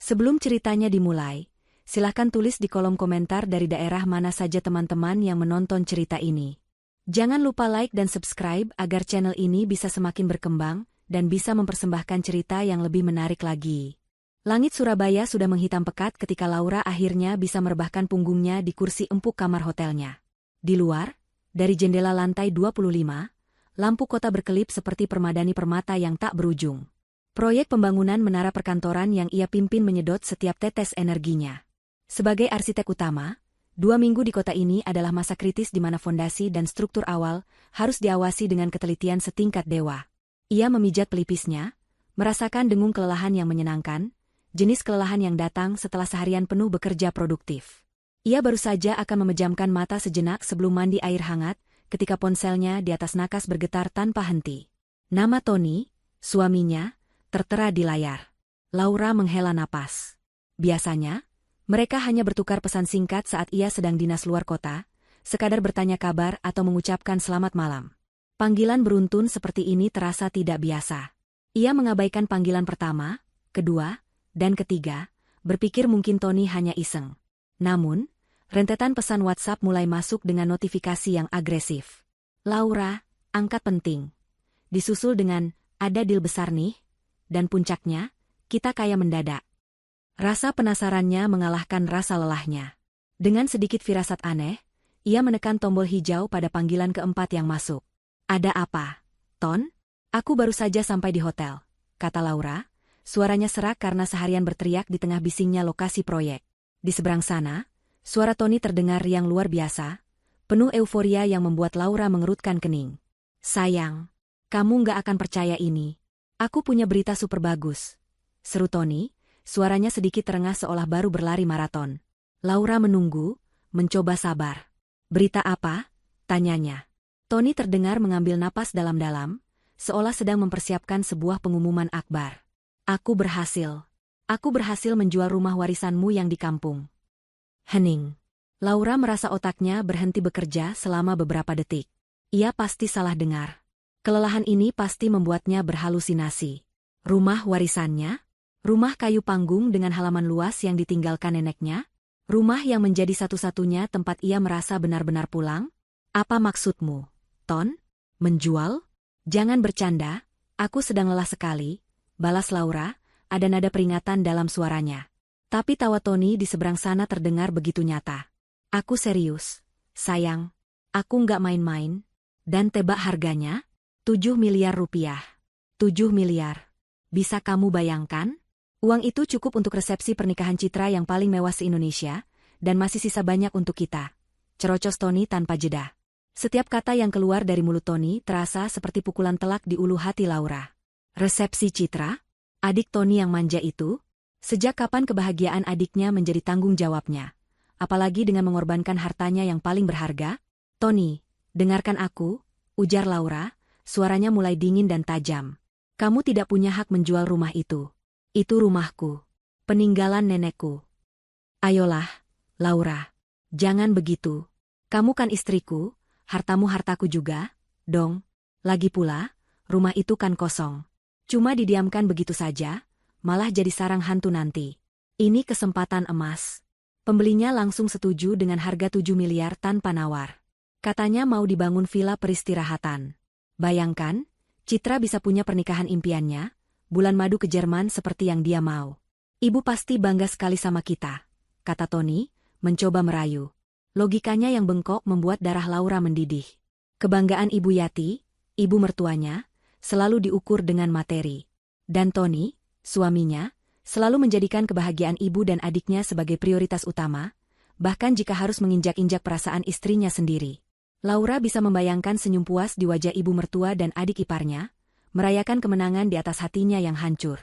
Sebelum ceritanya dimulai, silahkan tulis di kolom komentar dari daerah mana saja teman-teman yang menonton cerita ini. Jangan lupa like dan subscribe agar channel ini bisa semakin berkembang dan bisa mempersembahkan cerita yang lebih menarik lagi. Langit Surabaya sudah menghitam pekat ketika Laura akhirnya bisa merebahkan punggungnya di kursi empuk kamar hotelnya. Di luar, dari jendela lantai 25, lampu kota berkelip seperti permadani permata yang tak berujung. Proyek pembangunan menara perkantoran yang ia pimpin menyedot setiap tetes energinya. Sebagai arsitek utama, 2 minggu di kota ini adalah masa kritis di mana fondasi dan struktur awal harus diawasi dengan ketelitian setingkat dewa. Ia memijat pelipisnya, merasakan dengung kelelahan yang menyenangkan, jenis kelelahan yang datang setelah seharian penuh bekerja produktif. Ia baru saja akan memejamkan mata sejenak sebelum mandi air hangat, ketika ponselnya di atas nakas bergetar tanpa henti. Nama Tony, suaminya, tertera di layar. Laura menghela napas. Biasanya, mereka hanya bertukar pesan singkat saat ia sedang dinas luar kota, sekadar bertanya kabar atau mengucapkan selamat malam. Panggilan beruntun seperti ini terasa tidak biasa. Ia mengabaikan panggilan pertama, kedua, dan ketiga, berpikir mungkin Tony hanya iseng. Namun, rentetan pesan WhatsApp mulai masuk dengan notifikasi yang agresif. Laura, angkat penting. Disusul dengan, ada deal besar nih, dan puncaknya, kita kaya mendadak. Rasa penasarannya mengalahkan rasa lelahnya. Dengan sedikit firasat aneh, ia menekan tombol hijau pada panggilan keempat yang masuk. Ada apa, Ton? Aku baru saja sampai di hotel, kata Laura. Suaranya serak karena seharian berteriak di tengah bisingnya lokasi proyek. Di seberang sana, suara Tony terdengar yang luar biasa, penuh euforia yang membuat Laura mengerutkan kening. Sayang, kamu nggak akan percaya ini. Aku punya berita super bagus, seru Tony, suaranya sedikit terengah seolah baru berlari maraton. Laura menunggu, mencoba sabar. Berita apa? Tanyanya. Tony terdengar mengambil napas dalam-dalam, seolah sedang mempersiapkan sebuah pengumuman akbar. Aku berhasil. Aku berhasil menjual rumah warisanmu yang di kampung. Hening. Laura merasa otaknya berhenti bekerja selama beberapa detik. Ia pasti salah dengar. Kelelahan ini pasti membuatnya berhalusinasi. Rumah warisannya? Rumah kayu panggung dengan halaman luas yang ditinggalkan neneknya? Rumah yang menjadi satu-satunya tempat ia merasa benar-benar pulang? Apa maksudmu, Ton? Menjual? Jangan bercanda, aku sedang lelah sekali, balas Laura, ada nada peringatan dalam suaranya. Tapi tawa Tony di seberang sana terdengar begitu nyata. Aku serius, sayang. Aku nggak main-main. Dan tebak harganya? 7 miliar rupiah. 7 miliar. Bisa kamu bayangkan? Uang itu cukup untuk resepsi pernikahan Citra yang paling mewah se-Indonesia, dan masih sisa banyak untuk kita. Cerocos Tony tanpa jeda. Setiap kata yang keluar dari mulut Tony terasa seperti pukulan telak di ulu hati Laura. Resepsi Citra? Adik Tony yang manja itu? Sejak kapan kebahagiaan adiknya menjadi tanggung jawabnya? Apalagi dengan mengorbankan hartanya yang paling berharga? Tony, dengarkan aku, ujar Laura, suaranya mulai dingin dan tajam. Kamu tidak punya hak menjual rumah itu. Itu rumahku. Peninggalan nenekku. Ayolah, Laura. Jangan begitu. Kamu kan istriku, hartamu hartaku juga, dong. Lagi pula, rumah itu kan kosong. Cuma didiamkan begitu saja, malah jadi sarang hantu nanti. Ini kesempatan emas. Pembelinya langsung setuju dengan harga 7 miliar tanpa nawar. Katanya mau dibangun villa peristirahatan. Bayangkan, Citra bisa punya pernikahan impiannya, bulan madu ke Jerman seperti yang dia mau. Ibu pasti bangga sekali sama kita, kata Tony, mencoba merayu. Logikanya yang bengkok membuat darah Laura mendidih. Kebanggaan Ibu Yati, ibu mertuanya, selalu diukur dengan materi. Dan Tony, suaminya, selalu menjadikan kebahagiaan ibu dan adiknya sebagai prioritas utama, bahkan jika harus menginjak-injak perasaan istrinya sendiri. Laura bisa membayangkan senyum puas di wajah ibu mertua dan adik iparnya, merayakan kemenangan di atas hatinya yang hancur.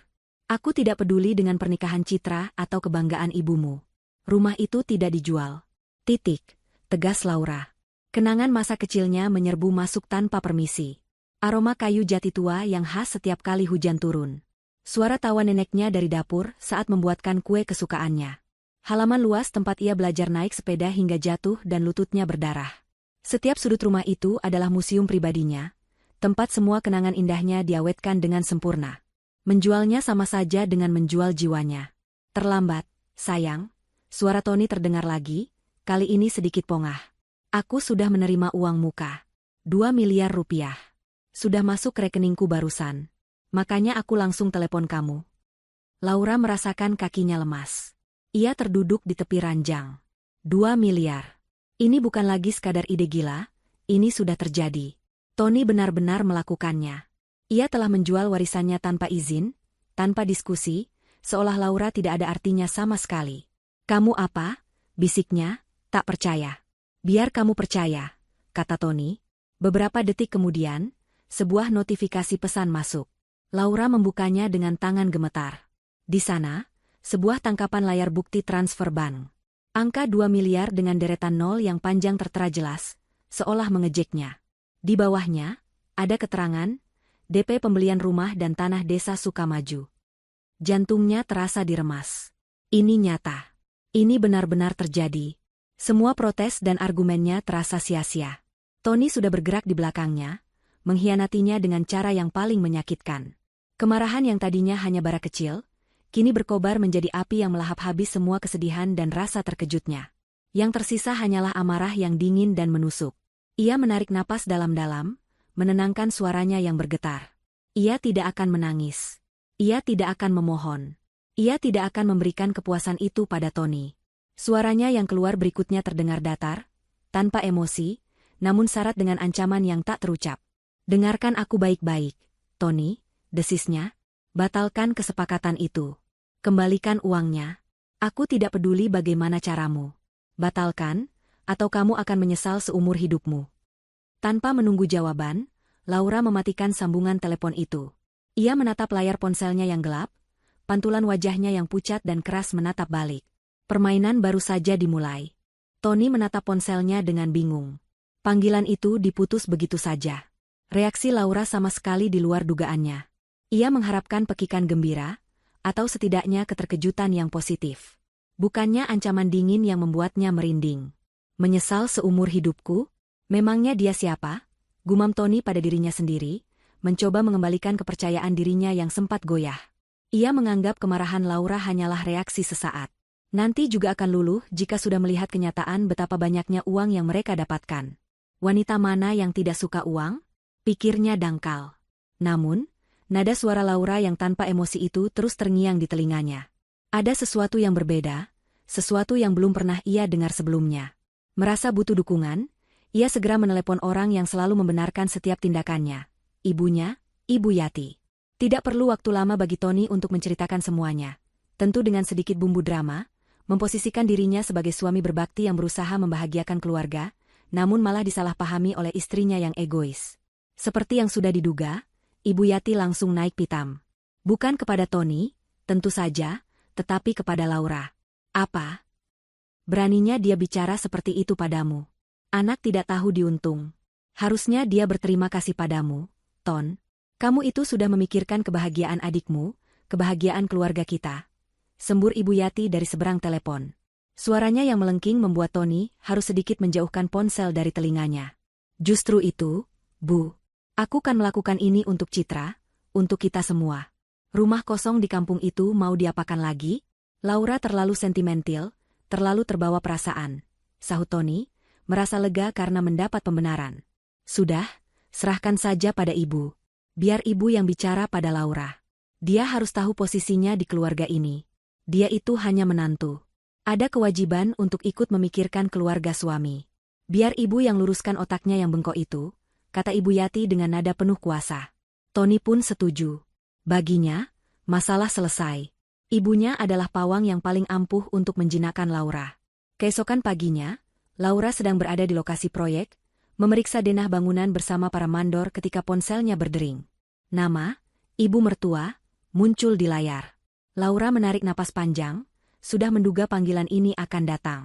Aku tidak peduli dengan pernikahan Citra atau kebanggaan ibumu. Rumah itu tidak dijual. Titik, tegas Laura. Kenangan masa kecilnya menyerbu masuk tanpa permisi. Aroma kayu jati tua yang khas setiap kali hujan turun. Suara tawa neneknya dari dapur saat membuatkan kue kesukaannya. Halaman luas tempat ia belajar naik sepeda hingga jatuh dan lututnya berdarah. Setiap sudut rumah itu adalah museum pribadinya, tempat semua kenangan indahnya diawetkan dengan sempurna. Menjualnya sama saja dengan menjual jiwanya. Terlambat, sayang. Suara Tony terdengar lagi, kali ini sedikit pongah. Aku sudah menerima uang muka. 2 miliar rupiah. Sudah masuk rekeningku barusan. Makanya aku langsung telepon kamu. Laura merasakan kakinya lemas. Ia terduduk di tepi ranjang. 2 miliar. Ini bukan lagi sekadar ide gila, ini sudah terjadi. Tony benar-benar melakukannya. Ia telah menjual warisannya tanpa izin, tanpa diskusi, seolah Laura tidak ada artinya sama sekali. Kamu apa? Bisiknya, tak percaya. Biar kamu percaya, kata Tony. Beberapa detik kemudian, sebuah notifikasi pesan masuk. Laura membukanya dengan tangan gemetar. Di sana, sebuah tangkapan layar bukti transfer bank. Angka 2 miliar dengan deretan nol yang panjang tertera jelas, seolah mengejeknya. Di bawahnya, ada keterangan, DP pembelian rumah dan tanah desa Sukamaju. Jantungnya terasa diremas. Ini nyata. Ini benar-benar terjadi. Semua protes dan argumennya terasa sia-sia. Tony sudah bergerak di belakangnya, mengkhianatinya dengan cara yang paling menyakitkan. Kemarahan yang tadinya hanya bara kecil, kini berkobar menjadi api yang melahap habis semua kesedihan dan rasa terkejutnya. Yang tersisa hanyalah amarah yang dingin dan menusuk. Ia menarik napas dalam-dalam, menenangkan suaranya yang bergetar. Ia tidak akan menangis. Ia tidak akan memohon. Ia tidak akan memberikan kepuasan itu pada Tony. Suaranya yang keluar berikutnya terdengar datar, tanpa emosi, namun syarat dengan ancaman yang tak terucap. Dengarkan aku baik-baik, Tony, desisnya. Batalkan kesepakatan itu. Kembalikan uangnya. Aku tidak peduli bagaimana caramu. Batalkan, atau kamu akan menyesal seumur hidupmu. Tanpa menunggu jawaban, Laura mematikan sambungan telepon itu. Ia menatap layar ponselnya yang gelap, pantulan wajahnya yang pucat dan keras menatap balik. Permainan baru saja dimulai. Tony menatap ponselnya dengan bingung. Panggilan itu diputus begitu saja. Reaksi Laura sama sekali di luar dugaannya. Ia mengharapkan pekikan gembira, atau setidaknya keterkejutan yang positif. Bukannya ancaman dingin yang membuatnya merinding. Menyesal seumur hidupku? Memangnya dia siapa? Gumam Tony pada dirinya sendiri, mencoba mengembalikan kepercayaan dirinya yang sempat goyah. Ia menganggap kemarahan Laura hanyalah reaksi sesaat. Nanti juga akan luluh jika sudah melihat kenyataan betapa banyaknya uang yang mereka dapatkan. Wanita mana yang tidak suka uang? Pikirnya dangkal. Namun, nada suara Laura yang tanpa emosi itu terus terngiang di telinganya. Ada sesuatu yang berbeda, sesuatu yang belum pernah ia dengar sebelumnya. Merasa butuh dukungan, ia segera menelepon orang yang selalu membenarkan setiap tindakannya. Ibunya, Ibu Yati. Tidak perlu waktu lama bagi Tony untuk menceritakan semuanya. Tentu dengan sedikit bumbu drama, memposisikan dirinya sebagai suami berbakti yang berusaha membahagiakan keluarga, namun malah disalahpahami oleh istrinya yang egois. Seperti yang sudah diduga, Ibu Yati langsung naik pitam. Bukan kepada Tony, tentu saja, tetapi kepada Laura. Apa? Beraninya dia bicara seperti itu padamu. Anak tidak tahu diuntung. Harusnya dia berterima kasih padamu, Ton. Kamu itu sudah memikirkan kebahagiaan adikmu, kebahagiaan keluarga kita. Sembur Ibu Yati dari seberang telepon. Suaranya yang melengking membuat Tony harus sedikit menjauhkan ponsel dari telinganya. Justru itu, Bu. Aku kan melakukan ini untuk Citra, untuk kita semua. Rumah kosong di kampung itu mau diapakan lagi? Laura terlalu sentimental, terlalu terbawa perasaan. Sahut Tony, merasa lega karena mendapat pembenaran. Sudah, serahkan saja pada ibu. Biar ibu yang bicara pada Laura. Dia harus tahu posisinya di keluarga ini. Dia itu hanya menantu. Ada kewajiban untuk ikut memikirkan keluarga suami. Biar ibu yang luruskan otaknya yang bengkok itu, kata Ibu Yati dengan nada penuh kuasa. Tony pun setuju. Baginya, masalah selesai. Ibunya adalah pawang yang paling ampuh untuk menjinakkan Laura. Keesokan paginya, Laura sedang berada di lokasi proyek, memeriksa denah bangunan bersama para mandor ketika ponselnya berdering. Nama, ibu mertua, muncul di layar. Laura menarik napas panjang, sudah menduga panggilan ini akan datang.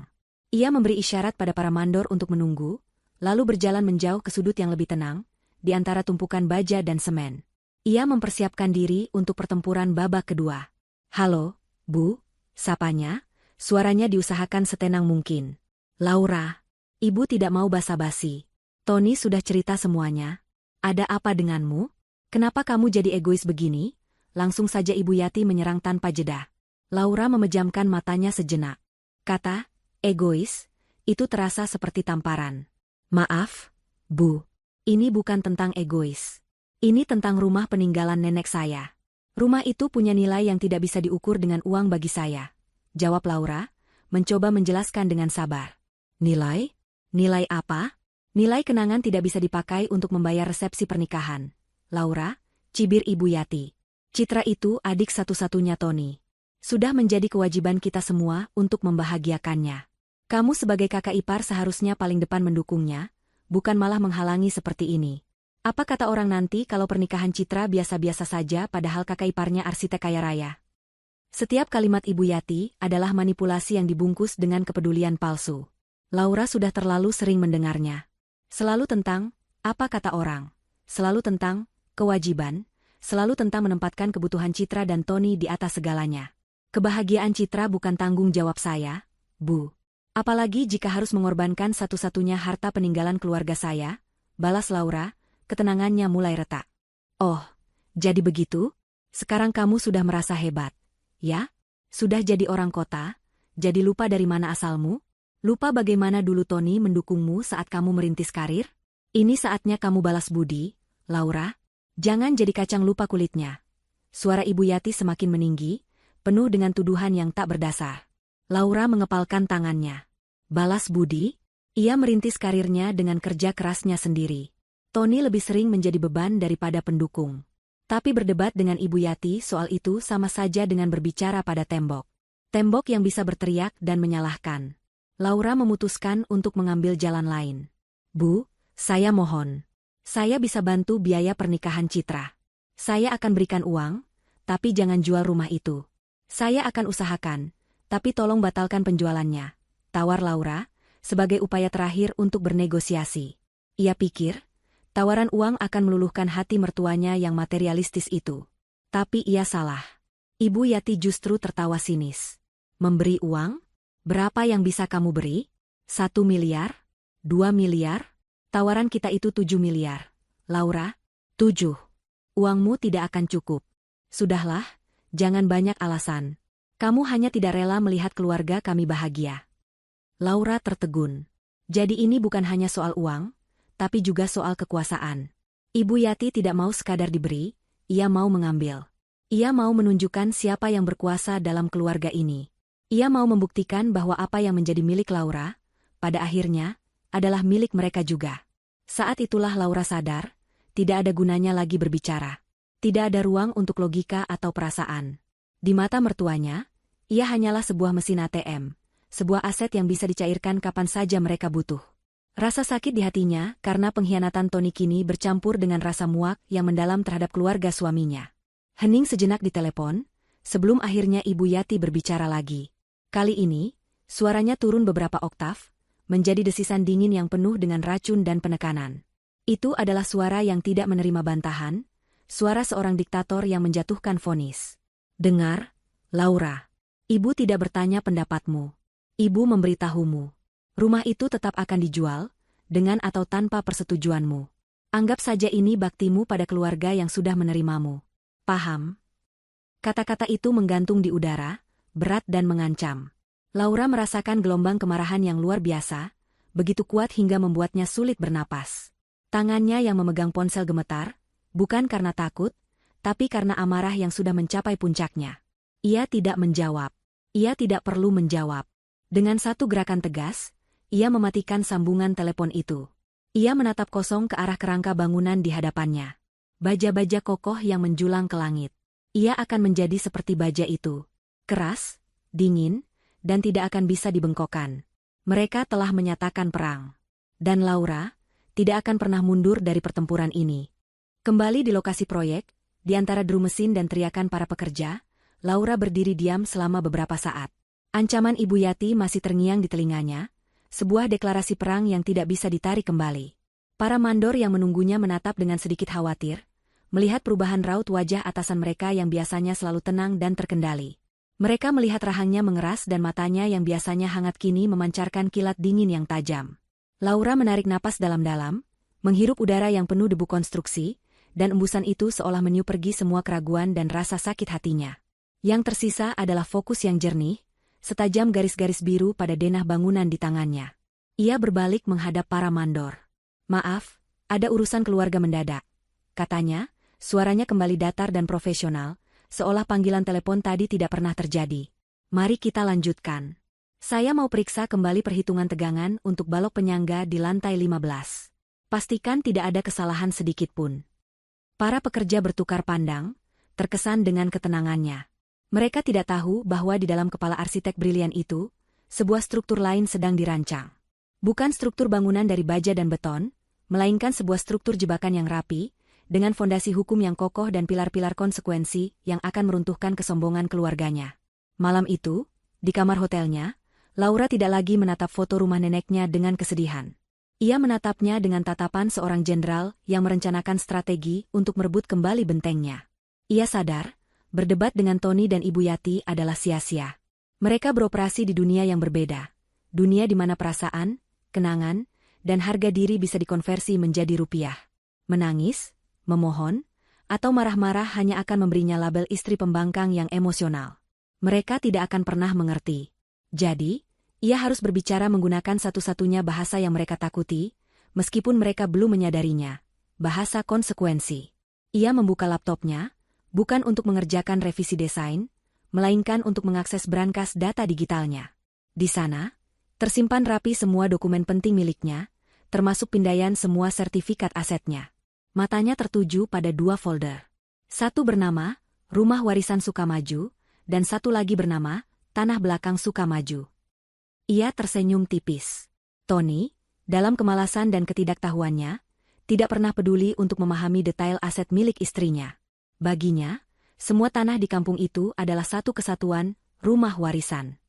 Ia memberi isyarat pada para mandor untuk menunggu, lalu berjalan menjauh ke sudut yang lebih tenang, di antara tumpukan baja dan semen. Ia mempersiapkan diri untuk pertempuran babak kedua. Halo, Bu, sapanya, suaranya diusahakan setenang mungkin. Laura, ibu tidak mau basa-basi. Tony sudah cerita semuanya. Ada apa denganmu? Kenapa kamu jadi egois begini? Langsung saja Ibu Yati menyerang tanpa jeda. Laura memejamkan matanya sejenak. Kata, egois, itu terasa seperti tamparan. Maaf, Bu. Ini bukan tentang egois. Ini tentang rumah peninggalan nenek saya. Rumah itu punya nilai yang tidak bisa diukur dengan uang bagi saya. Jawab Laura, mencoba menjelaskan dengan sabar. Nilai? Nilai apa? Nilai kenangan tidak bisa dipakai untuk membayar resepsi pernikahan. Laura, cibir Ibu Yati. Citra itu adik satu-satunya Tony. Sudah menjadi kewajiban kita semua untuk membahagiakannya. Kamu sebagai kakak ipar seharusnya paling depan mendukungnya, bukan malah menghalangi seperti ini. Apa kata orang nanti kalau pernikahan Citra biasa-biasa saja padahal kakak iparnya arsitek kaya raya? Setiap kalimat Ibu Yati adalah manipulasi yang dibungkus dengan kepedulian palsu. Laura sudah terlalu sering mendengarnya. Selalu tentang, apa kata orang. Selalu tentang, kewajiban. Selalu tentang menempatkan kebutuhan Citra dan Tony di atas segalanya. Kebahagiaan Citra bukan tanggung jawab saya, Bu. Apalagi jika harus mengorbankan satu-satunya harta peninggalan keluarga saya, balas Laura, ketenangannya mulai retak. Oh, jadi begitu? Sekarang kamu sudah merasa hebat, ya? Sudah jadi orang kota? Jadi lupa dari mana asalmu? Lupa bagaimana dulu Tony mendukungmu saat kamu merintis karir? Ini saatnya kamu balas budi, Laura. Jangan jadi kacang lupa kulitnya. Suara Ibu Yati semakin meninggi, penuh dengan tuduhan yang tak berdasar. Laura mengepalkan tangannya. Balas budi? Ia merintis karirnya dengan kerja kerasnya sendiri. Tony lebih sering menjadi beban daripada pendukung. Tapi berdebat dengan Ibu Yati soal itu sama saja dengan berbicara pada tembok. Tembok yang bisa berteriak dan menyalahkan. Laura memutuskan untuk mengambil jalan lain. Bu, saya mohon. Saya bisa bantu biaya pernikahan Citra. Saya akan berikan uang, tapi jangan jual rumah itu. Saya akan usahakan, tapi tolong batalkan penjualannya. Tawar Laura, sebagai upaya terakhir untuk bernegosiasi. Ia pikir, tawaran uang akan meluluhkan hati mertuanya yang materialistis itu. Tapi ia salah. Ibu Yati justru tertawa sinis. Memberi uang? Berapa yang bisa kamu beri? 1 miliar? 2 miliar? Tawaran kita itu 7 miliar. Laura, 7. Uangmu tidak akan cukup. Sudahlah, jangan banyak alasan. Kamu hanya tidak rela melihat keluarga kami bahagia. Laura tertegun. Jadi ini bukan hanya soal uang, tapi juga soal kekuasaan. Ibu Yati tidak mau sekadar diberi, ia mau mengambil. Ia mau menunjukkan siapa yang berkuasa dalam keluarga ini. Ia mau membuktikan bahwa apa yang menjadi milik Laura, pada akhirnya, adalah milik mereka juga. Saat itulah Laura sadar, tidak ada gunanya lagi berbicara. Tidak ada ruang untuk logika atau perasaan. Di mata mertuanya, ia hanyalah sebuah mesin ATM, sebuah aset yang bisa dicairkan kapan saja mereka butuh. Rasa sakit di hatinya karena pengkhianatan Tony kini bercampur dengan rasa muak yang mendalam terhadap keluarga suaminya. Hening sejenak di telepon, sebelum akhirnya Ibu Yati berbicara lagi. Kali ini, suaranya turun beberapa oktav, menjadi desisan dingin yang penuh dengan racun dan penekanan. Itu adalah suara yang tidak menerima bantahan, suara seorang diktator yang menjatuhkan vonis. Dengar, Laura. Ibu tidak bertanya pendapatmu. Ibu memberitahumu. Rumah itu tetap akan dijual, dengan atau tanpa persetujuanmu. Anggap saja ini baktimu pada keluarga yang sudah menerimamu. Paham? Kata-kata itu menggantung di udara, berat dan mengancam. Laura merasakan gelombang kemarahan yang luar biasa, begitu kuat hingga membuatnya sulit bernapas. Tangannya yang memegang ponsel gemetar, bukan karena takut, tapi karena amarah yang sudah mencapai puncaknya. Ia tidak menjawab. Ia tidak perlu menjawab. Dengan satu gerakan tegas, ia mematikan sambungan telepon itu. Ia menatap kosong ke arah kerangka bangunan di hadapannya. Baja-baja kokoh yang menjulang ke langit. Ia akan menjadi seperti baja itu. Keras, dingin, dan tidak akan bisa dibengkokkan. Mereka telah menyatakan perang. Dan Laura tidak akan pernah mundur dari pertempuran ini. Kembali di lokasi proyek, di antara deru mesin dan teriakan para pekerja, Laura berdiri diam selama beberapa saat. Ancaman Ibu Yati masih terngiang di telinganya, sebuah deklarasi perang yang tidak bisa ditarik kembali. Para mandor yang menunggunya menatap dengan sedikit khawatir, melihat perubahan raut wajah atasan mereka yang biasanya selalu tenang dan terkendali. Mereka melihat rahangnya mengeras dan matanya yang biasanya hangat kini memancarkan kilat dingin yang tajam. Laura menarik napas dalam-dalam, menghirup udara yang penuh debu konstruksi, dan embusan itu seolah meniup pergi semua keraguan dan rasa sakit hatinya. Yang tersisa adalah fokus yang jernih, setajam garis-garis biru pada denah bangunan di tangannya. Ia berbalik menghadap para mandor. "Maaf, ada urusan keluarga mendadak," katanya, suaranya kembali datar dan profesional, seolah panggilan telepon tadi tidak pernah terjadi. "Mari kita lanjutkan. Saya mau periksa kembali perhitungan tegangan untuk balok penyangga di lantai 15. Pastikan tidak ada kesalahan sedikit pun." Para pekerja bertukar pandang, terkesan dengan ketenangannya. Mereka tidak tahu bahwa di dalam kepala arsitek brilian itu, sebuah struktur lain sedang dirancang. Bukan struktur bangunan dari baja dan beton, melainkan sebuah struktur jebakan yang rapi, dengan fondasi hukum yang kokoh dan pilar-pilar konsekuensi yang akan meruntuhkan kesombongan keluarganya. Malam itu, di kamar hotelnya, Laura tidak lagi menatap foto rumah neneknya dengan kesedihan. Ia menatapnya dengan tatapan seorang jenderal yang merencanakan strategi untuk merebut kembali bentengnya. Ia sadar, berdebat dengan Tony dan Ibu Yati adalah sia-sia. Mereka beroperasi di dunia yang berbeda. Dunia di mana perasaan, kenangan, dan harga diri bisa dikonversi menjadi rupiah. Menangis, memohon, atau marah-marah hanya akan memberinya label istri pembangkang yang emosional. Mereka tidak akan pernah mengerti. Jadi, ia harus berbicara menggunakan satu-satunya bahasa yang mereka takuti, meskipun mereka belum menyadarinya. Bahasa konsekuensi. Ia membuka laptopnya, bukan untuk mengerjakan revisi desain, melainkan untuk mengakses brankas data digitalnya. Di sana, tersimpan rapi semua dokumen penting miliknya, termasuk pindaian semua sertifikat asetnya. Matanya tertuju pada dua folder. Satu bernama, Rumah Warisan Sukamaju, dan satu lagi bernama, Tanah Belakang Sukamaju. Ia tersenyum tipis. Tony, dalam kemalasan dan ketidaktahuannya, tidak pernah peduli untuk memahami detail aset milik istrinya. Baginya, semua tanah di kampung itu adalah satu kesatuan, rumah warisan.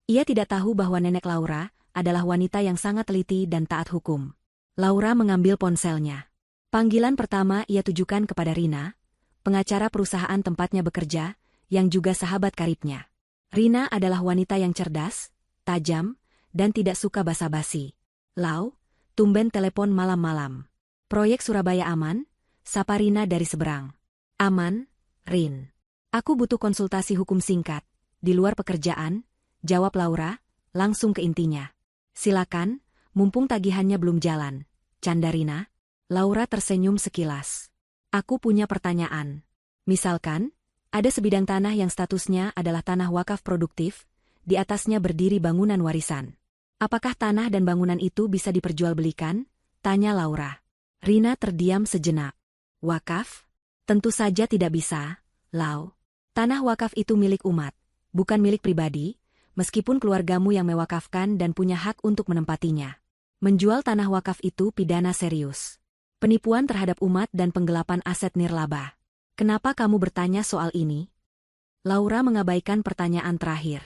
Ia tidak tahu bahwa nenek Laura adalah wanita yang sangat teliti dan taat hukum. Laura mengambil ponselnya. Panggilan pertama ia tujukan kepada Rina, pengacara perusahaan tempatnya bekerja, yang juga sahabat karibnya. Rina adalah wanita yang cerdas, tajam, dan tidak suka basa-basi. "Lau, tumben telepon malam-malam. Proyek Surabaya aman?" sapa Rina dari seberang. "Aman, Rin. Aku butuh konsultasi hukum singkat, di luar pekerjaan," jawab Laura, langsung ke intinya. "Silakan, mumpung tagihannya belum jalan," canda Rina. Laura tersenyum sekilas. "Aku punya pertanyaan. Misalkan, ada sebidang tanah yang statusnya adalah tanah wakaf produktif, di atasnya berdiri bangunan warisan. Apakah tanah dan bangunan itu bisa diperjualbelikan?" tanya Laura. Rina terdiam sejenak. "Wakaf? Tentu saja tidak bisa, Lau. Tanah wakaf itu milik umat, bukan milik pribadi, meskipun keluargamu yang mewakafkan dan punya hak untuk menempatinya. Menjual tanah wakaf itu pidana serius. Penipuan terhadap umat dan penggelapan aset nirlaba. Kenapa kamu bertanya soal ini?" Laura mengabaikan pertanyaan terakhir.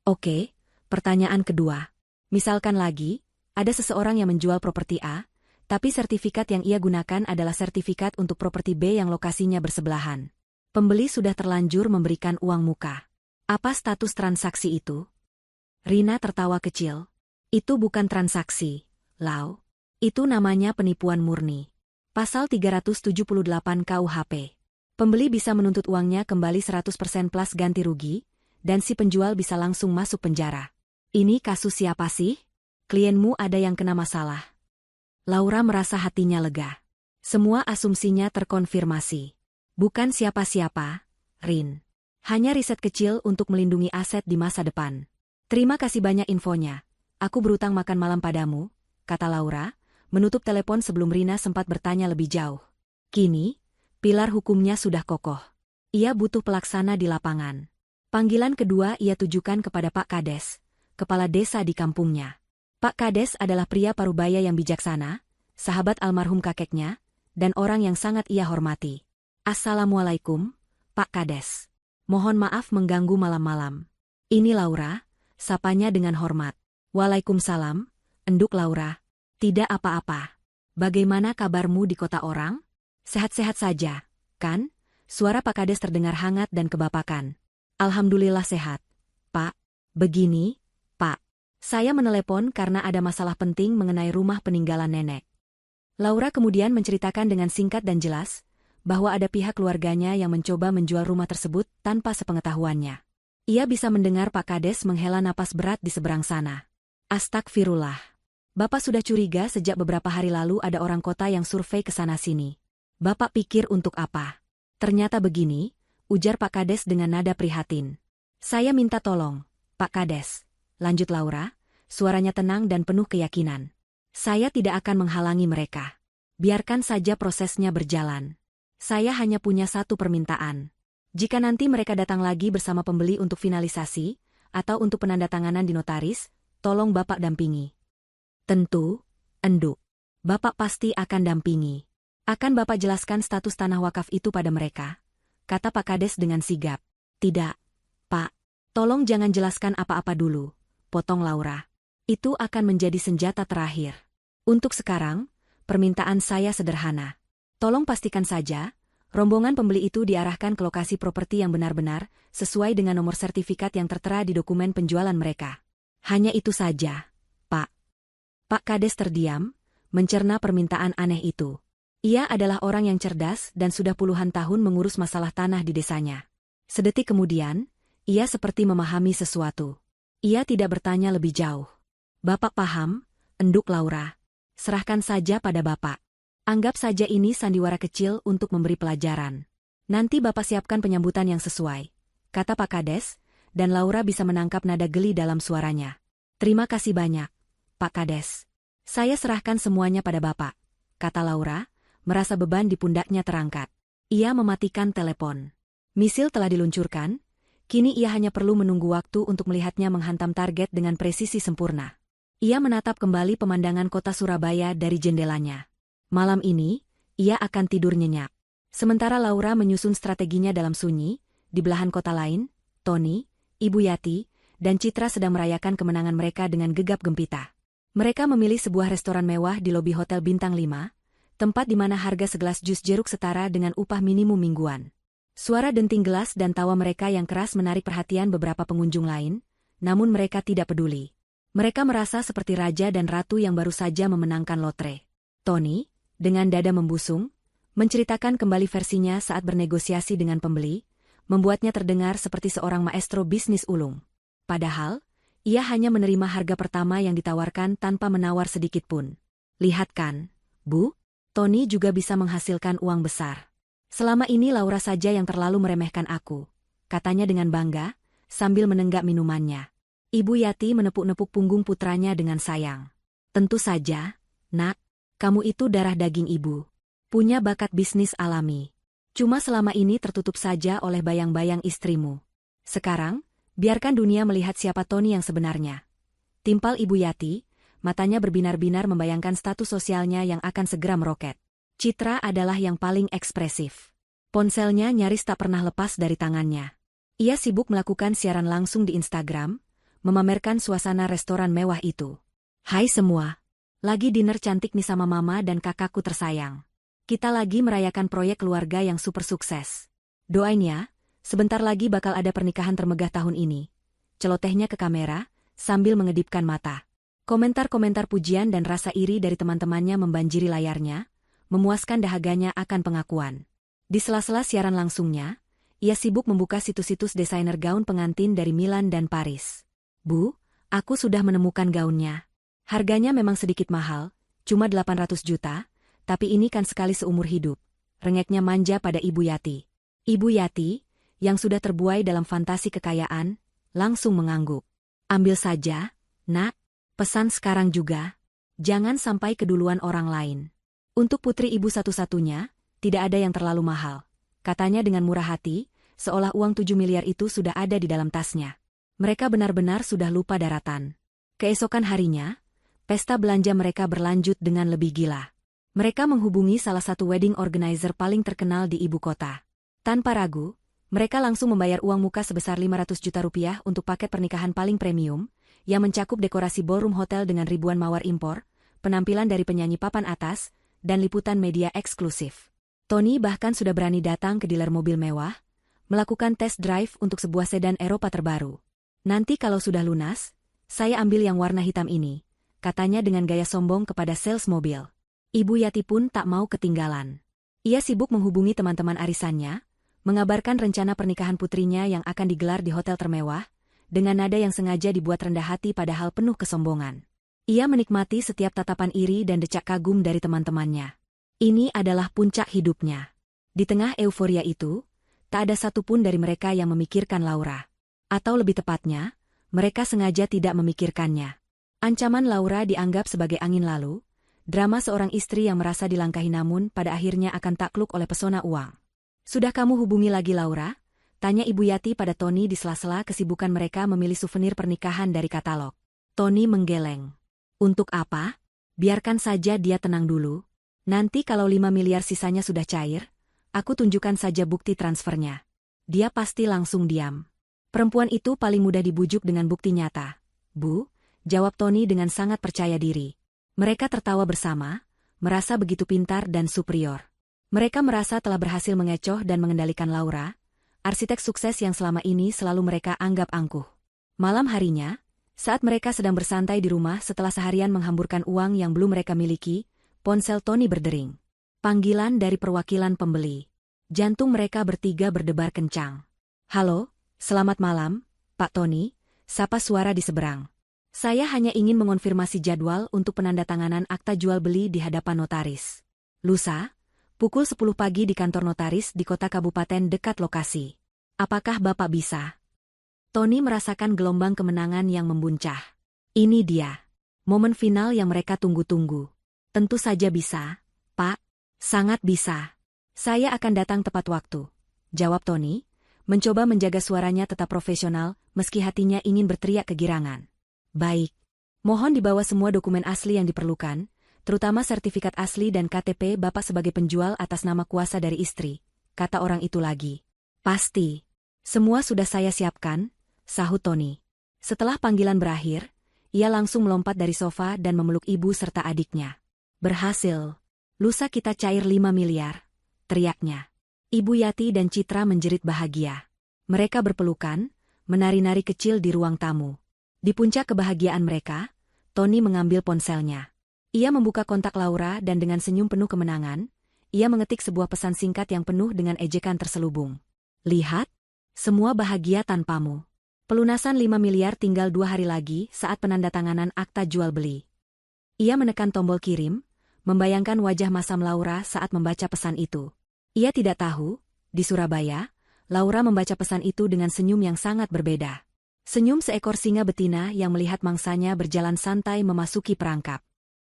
"Oke, pertanyaan kedua. Misalkan lagi, ada seseorang yang menjual properti A, tapi sertifikat yang ia gunakan adalah sertifikat untuk properti B yang lokasinya bersebelahan. Pembeli sudah terlanjur memberikan uang muka. Apa status transaksi itu?" Rina tertawa kecil. "Itu bukan transaksi, Lau. Itu namanya penipuan murni. Pasal 378 KUHP. Pembeli bisa menuntut uangnya kembali 100% plus ganti rugi, dan si penjual bisa langsung masuk penjara. Ini kasus siapa sih? Klienmu ada yang kena masalah." Laura merasa hatinya lega. Semua asumsinya terkonfirmasi. "Bukan siapa-siapa, Rin. Hanya riset kecil untuk melindungi aset di masa depan. Terima kasih banyak infonya. Aku berutang makan malam padamu," kata Laura, menutup telepon sebelum Rina sempat bertanya lebih jauh. Kini, pilar hukumnya sudah kokoh. Ia butuh pelaksana di lapangan. Panggilan kedua ia tujukan kepada Pak Kades, kepala desa di kampungnya. Pak Kades adalah pria parubaya yang bijaksana, sahabat almarhum kakeknya, dan orang yang sangat ia hormati. "Assalamualaikum, Pak Kades. Mohon maaf mengganggu malam-malam. Ini Laura," sapanya dengan hormat. "Waalaikumsalam," enduk Laura. "Tidak apa-apa. Bagaimana kabarmu di kota orang? Sehat-sehat saja, kan?" Suara Pak Kades terdengar hangat dan kebapakan. "Alhamdulillah sehat, Pak. Begini, Pak. Saya menelepon karena ada masalah penting mengenai rumah peninggalan nenek." Laura kemudian menceritakan dengan singkat dan jelas, bahwa ada pihak keluarganya yang mencoba menjual rumah tersebut tanpa sepengetahuannya. Ia bisa mendengar Pak Kades menghela napas berat di seberang sana. Astagfirullah. Bapak sudah curiga sejak beberapa hari lalu ada orang kota yang survei ke sana-sini. Bapak pikir untuk apa? Ternyata begini, ujar Pak Kades dengan nada prihatin. Saya minta tolong, Pak Kades. Lanjut Laura, suaranya tenang dan penuh keyakinan. Saya tidak akan menghalangi mereka. Biarkan saja prosesnya berjalan. Saya hanya punya satu permintaan. Jika nanti mereka datang lagi bersama pembeli untuk finalisasi, atau untuk penandatanganan di notaris, tolong Bapak dampingi. Tentu, Enduk. Bapak pasti akan dampingi. Akan Bapak jelaskan status tanah wakaf itu pada mereka, kata Pak Kades dengan sigap. Tidak, Pak. Tolong jangan jelaskan apa-apa dulu, potong Laura. Itu akan menjadi senjata terakhir. Untuk sekarang, permintaan saya sederhana. Tolong pastikan saja, rombongan pembeli itu diarahkan ke lokasi properti yang benar-benar sesuai dengan nomor sertifikat yang tertera di dokumen penjualan mereka. Hanya itu saja, Pak. Pak Kades terdiam, mencerna permintaan aneh itu. Ia adalah orang yang cerdas dan sudah puluhan tahun mengurus masalah tanah di desanya. Sedetik kemudian, ia seperti memahami sesuatu. Ia tidak bertanya lebih jauh. Bapak paham, Enduk Laura. Serahkan saja pada Bapak. Anggap saja ini sandiwara kecil untuk memberi pelajaran. Nanti Bapak siapkan penyambutan yang sesuai, kata Pak Kades, dan Laura bisa menangkap nada geli dalam suaranya. Terima kasih banyak, Pak Kades. Saya serahkan semuanya pada Bapak, kata Laura, merasa beban di pundaknya terangkat. Ia mematikan telepon. Misil telah diluncurkan, kini ia hanya perlu menunggu waktu untuk melihatnya menghantam target dengan presisi sempurna. Ia menatap kembali pemandangan kota Surabaya dari jendelanya. Malam ini, ia akan tidur nyenyak. Sementara Laura menyusun strateginya dalam sunyi, di belahan kota lain, Tony, Ibu Yati, dan Citra sedang merayakan kemenangan mereka dengan gegap gempita. Mereka memilih sebuah restoran mewah di lobi Hotel Bintang 5, tempat di mana harga segelas jus jeruk setara dengan upah minimum mingguan. Suara denting gelas dan tawa mereka yang keras menarik perhatian beberapa pengunjung lain, namun mereka tidak peduli. Mereka merasa seperti raja dan ratu yang baru saja memenangkan lotre. Tony, dengan dada membusung, menceritakan kembali versinya saat bernegosiasi dengan pembeli, membuatnya terdengar seperti seorang maestro bisnis ulung. Padahal, ia hanya menerima harga pertama yang ditawarkan tanpa menawar sedikit pun. Lihat kan, Bu, Tony juga bisa menghasilkan uang besar. Selama ini Laura saja yang terlalu meremehkan aku, katanya dengan bangga, sambil menenggak minumannya. Ibu Yati menepuk-nepuk punggung putranya dengan sayang. Tentu saja, Nak. Kamu itu darah daging ibu. Punya bakat bisnis alami. Cuma selama ini tertutup saja oleh bayang-bayang istrimu. Sekarang, biarkan dunia melihat siapa Tony yang sebenarnya. Timpal Ibu Yati, matanya berbinar-binar membayangkan status sosialnya yang akan segera meroket. Citra adalah yang paling ekspresif. Ponselnya nyaris tak pernah lepas dari tangannya. Ia sibuk melakukan siaran langsung di Instagram, memamerkan suasana restoran mewah itu. Hai semua. Lagi dinner cantik nih sama mama dan kakakku tersayang. Kita lagi merayakan proyek keluarga yang super sukses. Doain ya, sebentar lagi bakal ada pernikahan termegah tahun ini. Celotehnya ke kamera, sambil mengedipkan mata. Komentar-komentar pujian dan rasa iri dari teman-temannya membanjiri layarnya, memuaskan dahaganya akan pengakuan. Di sela-sela siaran langsungnya, ia sibuk membuka situs-situs desainer gaun pengantin dari Milan dan Paris. Bu, aku sudah menemukan gaunnya. Harganya memang sedikit mahal, cuma 800 juta, tapi ini kan sekali seumur hidup. Rengeknya manja pada Ibu Yati. Ibu Yati, yang sudah terbuai dalam fantasi kekayaan, langsung mengangguk. Ambil saja, Nak, pesan sekarang juga. Jangan sampai keduluan orang lain. Untuk putri ibu satu-satunya, tidak ada yang terlalu mahal. Katanya dengan murah hati, seolah uang 7 miliar itu sudah ada di dalam tasnya. Mereka benar-benar sudah lupa daratan. Keesokan harinya, pesta belanja mereka berlanjut dengan lebih gila. Mereka menghubungi salah satu wedding organizer paling terkenal di ibu kota. Tanpa ragu, mereka langsung membayar uang muka sebesar 500 juta rupiah untuk paket pernikahan paling premium, yang mencakup dekorasi ballroom hotel dengan ribuan mawar impor, penampilan dari penyanyi papan atas, dan liputan media eksklusif. Tony bahkan sudah berani datang ke dealer mobil mewah, melakukan test drive untuk sebuah sedan Eropa terbaru. Nanti kalau sudah lunas, saya ambil yang warna hitam ini, katanya dengan gaya sombong kepada sales mobil. Ibu Yati pun tak mau ketinggalan. Ia sibuk menghubungi teman-teman arisannya, mengabarkan rencana pernikahan putrinya yang akan digelar di hotel termewah, dengan nada yang sengaja dibuat rendah hati padahal penuh kesombongan. Ia menikmati setiap tatapan iri dan decak kagum dari teman-temannya. Ini adalah puncak hidupnya. Di tengah euforia itu, tak ada satupun dari mereka yang memikirkan Laura. Atau lebih tepatnya, mereka sengaja tidak memikirkannya. Ancaman Laura dianggap sebagai angin lalu, drama seorang istri yang merasa dilangkahi namun pada akhirnya akan takluk oleh pesona uang. "Sudah kamu hubungi lagi Laura?" tanya Ibu Yati pada Tony di sela-sela kesibukan mereka memilih souvenir pernikahan dari katalog. Tony menggeleng. "Untuk apa? Biarkan saja dia tenang dulu. Nanti kalau 5 miliar sisanya sudah cair, aku tunjukkan saja bukti transfernya. Dia pasti langsung diam." "Perempuan itu paling mudah dibujuk dengan bukti nyata, Bu," jawab Tony dengan sangat percaya diri. Mereka tertawa bersama, merasa begitu pintar dan superior. Mereka merasa telah berhasil mengecoh dan mengendalikan Laura, arsitek sukses yang selama ini selalu mereka anggap angkuh. Malam harinya, saat mereka sedang bersantai di rumah setelah seharian menghamburkan uang yang belum mereka miliki, ponsel Tony berdering. Panggilan dari perwakilan pembeli. Jantung mereka bertiga berdebar kencang. "Halo, selamat malam, Pak Tony," sapa suara di seberang. "Saya hanya ingin mengonfirmasi jadwal untuk penandatanganan akta jual beli di hadapan notaris. Lusa, pukul 10 pagi di kantor notaris di kota kabupaten dekat lokasi. Apakah Bapak bisa?" Tony merasakan gelombang kemenangan yang membuncah. Ini dia. Momen final yang mereka tunggu-tunggu. "Tentu saja bisa, Pak. Sangat bisa. Saya akan datang tepat waktu," jawab Tony, mencoba menjaga suaranya tetap profesional meski hatinya ingin berteriak kegirangan. "Baik. Mohon dibawa semua dokumen asli yang diperlukan, terutama sertifikat asli dan KTP Bapak sebagai penjual atas nama kuasa dari istri," kata orang itu lagi. "Pasti. Semua sudah saya siapkan," sahut Tony. Setelah panggilan berakhir, ia langsung melompat dari sofa dan memeluk ibu serta adiknya. "Berhasil. Lusa kita cair 5 miliar, teriaknya. Ibu Yati dan Citra menjerit bahagia. Mereka berpelukan, menari-nari kecil di ruang tamu. Di puncak kebahagiaan mereka, Tony mengambil ponselnya. Ia membuka kontak Laura dan dengan senyum penuh kemenangan, ia mengetik sebuah pesan singkat yang penuh dengan ejekan terselubung. "Lihat, semua bahagia tanpamu. Pelunasan 5 miliar tinggal 2 hari lagi saat penandatanganan akta jual beli." Ia menekan tombol kirim, membayangkan wajah masam Laura saat membaca pesan itu. Ia tidak tahu, di Surabaya, Laura membaca pesan itu dengan senyum yang sangat berbeda. Senyum seekor singa betina yang melihat mangsanya berjalan santai memasuki perangkap.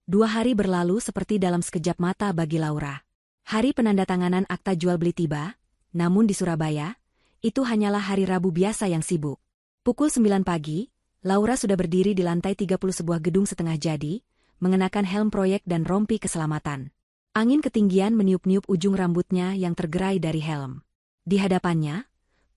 2 hari berlalu seperti dalam sekejap mata bagi Laura. Hari penandatanganan akta jual beli tiba, namun di Surabaya, itu hanyalah hari Rabu biasa yang sibuk. Pukul 9 pagi, Laura sudah berdiri di lantai 30 sebuah gedung setengah jadi, mengenakan helm proyek dan rompi keselamatan. Angin ketinggian meniup-niup ujung rambutnya yang tergerai dari helm. Di hadapannya,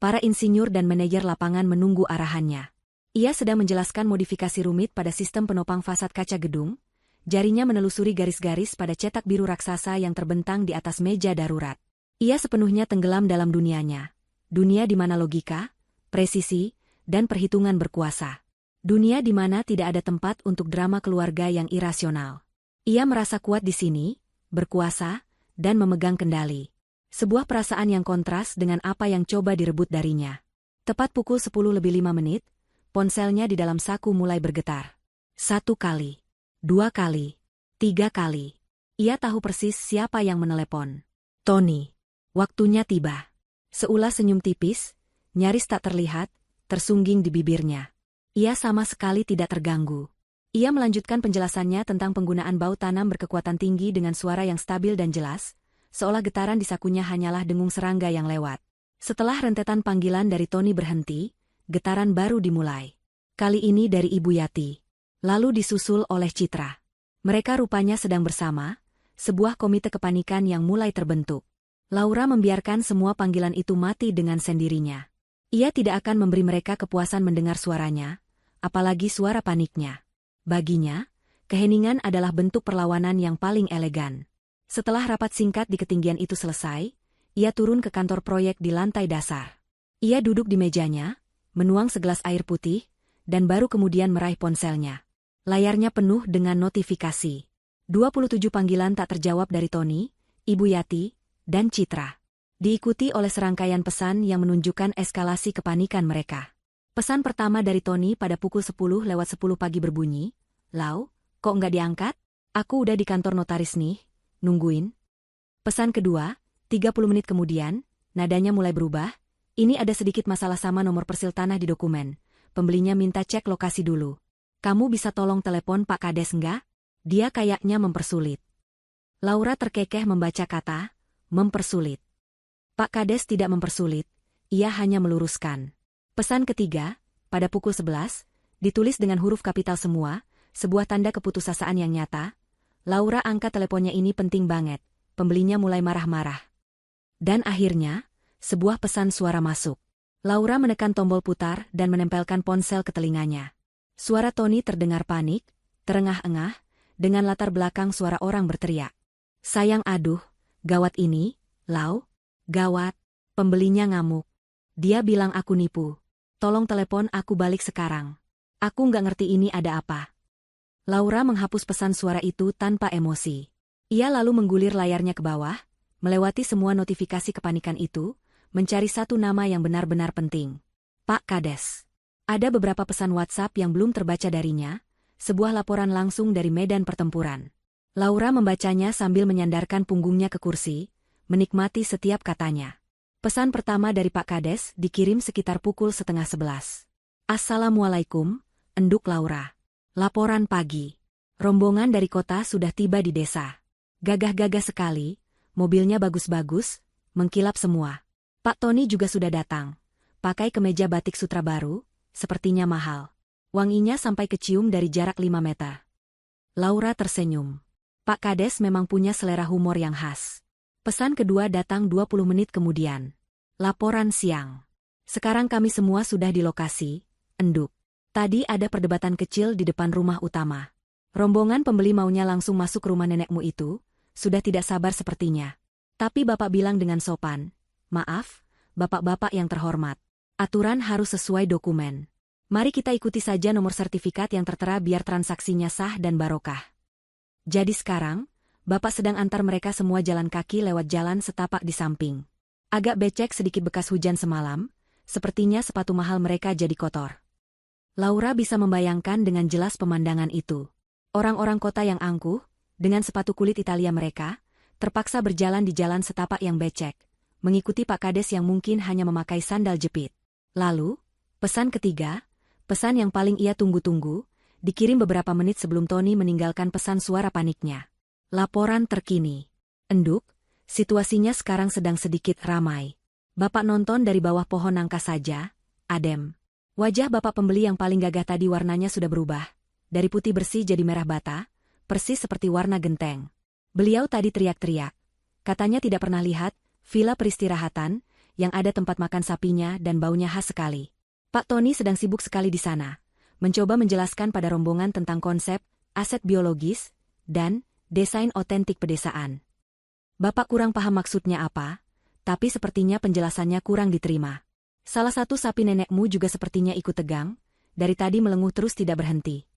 para insinyur dan manajer lapangan menunggu arahannya. Ia sedang menjelaskan modifikasi rumit pada sistem penopang fasad kaca gedung, jarinya menelusuri garis-garis pada cetak biru raksasa yang terbentang di atas meja darurat. Ia sepenuhnya tenggelam dalam dunianya. Dunia di mana logika, presisi, dan perhitungan berkuasa. Dunia di mana tidak ada tempat untuk drama keluarga yang irasional. Ia merasa kuat di sini, berkuasa, dan memegang kendali. Sebuah perasaan yang kontras dengan apa yang coba direbut darinya. Tepat pukul 10:05, ponselnya di dalam saku mulai bergetar. 1 kali, 2 kali, 3 kali. Ia tahu persis siapa yang menelepon. Tony. Waktunya tiba. Seulas senyum tipis, nyaris tak terlihat, tersungging di bibirnya. Ia sama sekali tidak terganggu. Ia melanjutkan penjelasannya tentang penggunaan bau tanam berkekuatan tinggi dengan suara yang stabil dan jelas, seolah getaran di sakunya hanyalah dengung serangga yang lewat. Setelah rentetan panggilan dari Tony berhenti, getaran baru dimulai. Kali ini dari Ibu Yati. Lalu disusul oleh Citra. Mereka rupanya sedang bersama, sebuah komite kepanikan yang mulai terbentuk. Laura membiarkan semua panggilan itu mati dengan sendirinya. Ia tidak akan memberi mereka kepuasan mendengar suaranya, apalagi suara paniknya. Baginya, keheningan adalah bentuk perlawanan yang paling elegan. Setelah rapat singkat di ketinggian itu selesai, ia turun ke kantor proyek di lantai dasar. Ia duduk di mejanya, menuang segelas air putih, dan baru kemudian meraih ponselnya. Layarnya penuh dengan notifikasi. 27 panggilan tak terjawab dari Tony, Ibu Yati, dan Citra. Diikuti oleh serangkaian pesan yang menunjukkan eskalasi kepanikan mereka. Pesan pertama dari Tony pada pukul 10:10 pagi berbunyi, "Lau, kok nggak diangkat? Aku udah di kantor notaris nih, nungguin." Pesan kedua, 30 menit kemudian, nadanya mulai berubah. "Ini ada sedikit masalah sama nomor persil tanah di dokumen. Pembelinya minta cek lokasi dulu. Kamu bisa tolong telepon Pak Kades nggak? Dia kayaknya mempersulit." Laura terkekeh membaca kata, mempersulit. Pak Kades tidak mempersulit, ia hanya meluruskan. Pesan ketiga, pada pukul 11, ditulis dengan huruf kapital semua, sebuah tanda keputusasaan yang nyata. Laura angkat teleponnya, ini penting banget. Pembelinya mulai marah-marah. Dan akhirnya, sebuah pesan suara masuk. Laura menekan tombol putar dan menempelkan ponsel ke telinganya. Suara Tony terdengar panik, terengah-engah, dengan latar belakang suara orang berteriak. "Sayang, aduh, gawat ini, Lau. Gawat." Pembelinya ngamuk. "Dia bilang aku nipu. Tolong telepon aku balik sekarang. Aku nggak ngerti ini ada apa." Laura menghapus pesan suara itu tanpa emosi. Ia lalu menggulir layarnya ke bawah, melewati semua notifikasi kepanikan itu, mencari satu nama yang benar-benar penting. Pak Kades. Ada beberapa pesan WhatsApp yang belum terbaca darinya, sebuah laporan langsung dari medan pertempuran. Laura membacanya sambil menyandarkan punggungnya ke kursi, menikmati setiap katanya. Pesan pertama dari Pak Kades dikirim sekitar pukul 10:30. "Assalamualaikum, Enduk Laura. Laporan pagi. Rombongan dari kota sudah tiba di desa. Gagah-gagah sekali, mobilnya bagus-bagus, mengkilap semua. Pak Tony juga sudah datang. Pakai kemeja batik sutra baru, sepertinya mahal. Wanginya sampai kecium dari jarak 5 meter." Laura tersenyum. Pak Kades memang punya selera humor yang khas. Pesan kedua datang 20 menit kemudian. "Laporan siang. Sekarang kami semua sudah di lokasi, Enduk. Tadi ada perdebatan kecil di depan rumah utama. Rombongan pembeli maunya langsung masuk rumah nenekmu itu, sudah tidak sabar sepertinya. Tapi Bapak bilang dengan sopan, 'Maaf, Bapak-bapak yang terhormat. Aturan harus sesuai dokumen. Mari kita ikuti saja nomor sertifikat yang tertera biar transaksinya sah dan barokah.' Jadi sekarang, Bapak sedang antar mereka semua jalan kaki lewat jalan setapak di samping. Agak becek sedikit bekas hujan semalam, sepertinya sepatu mahal mereka jadi kotor." Laura bisa membayangkan dengan jelas pemandangan itu. Orang-orang kota yang angkuh, dengan sepatu kulit Italia mereka, terpaksa berjalan di jalan setapak yang becek, mengikuti Pak Kades yang mungkin hanya memakai sandal jepit. Lalu, pesan ketiga, pesan yang paling ia tunggu-tunggu, dikirim beberapa menit sebelum Tony meninggalkan pesan suara paniknya. "Laporan terkini. Enduk, situasinya sekarang sedang sedikit ramai. Bapak nonton dari bawah pohon nangka saja, adem. Wajah bapak pembeli yang paling gagah tadi warnanya sudah berubah. Dari putih bersih jadi merah bata, persis seperti warna genteng. Beliau tadi teriak-teriak. Katanya tidak pernah lihat villa peristirahatan, yang ada tempat makan sapinya dan baunya khas sekali. Pak Tony sedang sibuk sekali di sana, mencoba menjelaskan pada rombongan tentang konsep, aset biologis, dan desain otentik pedesaan. Bapak kurang paham maksudnya apa, tapi sepertinya penjelasannya kurang diterima. Salah satu sapi nenekmu juga sepertinya ikut tegang, dari tadi melenguh terus tidak berhenti."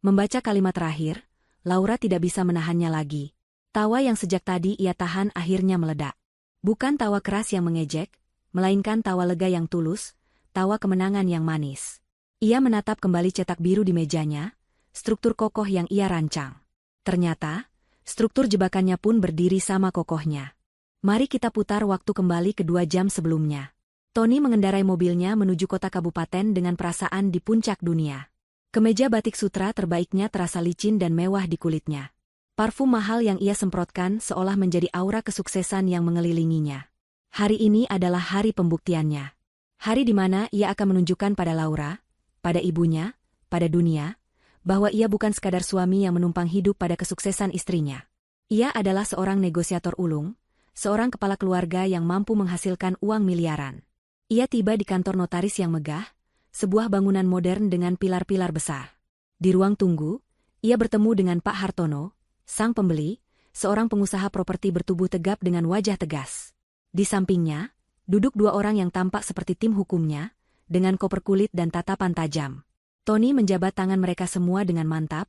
Membaca kalimat terakhir, Laura tidak bisa menahannya lagi. Tawa yang sejak tadi ia tahan akhirnya meledak. Bukan tawa keras yang mengejek, melainkan tawa lega yang tulus, tawa kemenangan yang manis. Ia menatap kembali cetak biru di mejanya, struktur kokoh yang ia rancang. Ternyata, struktur jebakannya pun berdiri sama kokohnya. Mari kita putar waktu kembali ke 2 jam sebelumnya. Tony mengendarai mobilnya menuju kota kabupaten dengan perasaan di puncak dunia. Kemeja batik sutra terbaiknya terasa licin dan mewah di kulitnya. Parfum mahal yang ia semprotkan seolah menjadi aura kesuksesan yang mengelilinginya. Hari ini adalah hari pembuktiannya. Hari di mana ia akan menunjukkan pada Laura, pada ibunya, pada dunia, bahwa ia bukan sekadar suami yang menumpang hidup pada kesuksesan istrinya. Ia adalah seorang negosiator ulung, seorang kepala keluarga yang mampu menghasilkan uang miliaran. Ia tiba di kantor notaris yang megah, sebuah bangunan modern dengan pilar-pilar besar. Di ruang tunggu, ia bertemu dengan Pak Hartono, sang pembeli, seorang pengusaha properti bertubuh tegap dengan wajah tegas. Di sampingnya, duduk 2 orang yang tampak seperti tim hukumnya, dengan koper kulit dan tatapan tajam. Tony menjabat tangan mereka semua dengan mantap,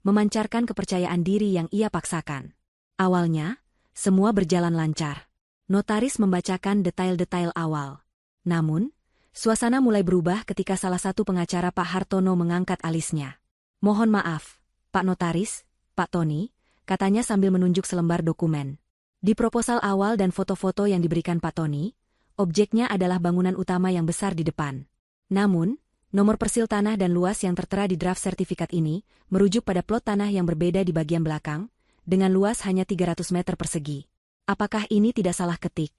memancarkan kepercayaan diri yang ia paksakan. Awalnya, semua berjalan lancar. Notaris membacakan detail-detail awal. Namun, suasana mulai berubah ketika salah satu pengacara Pak Hartono mengangkat alisnya. "Mohon maaf, Pak Notaris, Pak Tony," katanya sambil menunjuk selembar dokumen. Di proposal awal dan foto-foto yang diberikan Pak Tony, objeknya adalah bangunan utama yang besar di depan. Namun, nomor persil tanah dan luas yang tertera di draft sertifikat ini merujuk pada plot tanah yang berbeda di bagian belakang, dengan luas hanya 300 meter persegi. Apakah ini tidak salah ketik?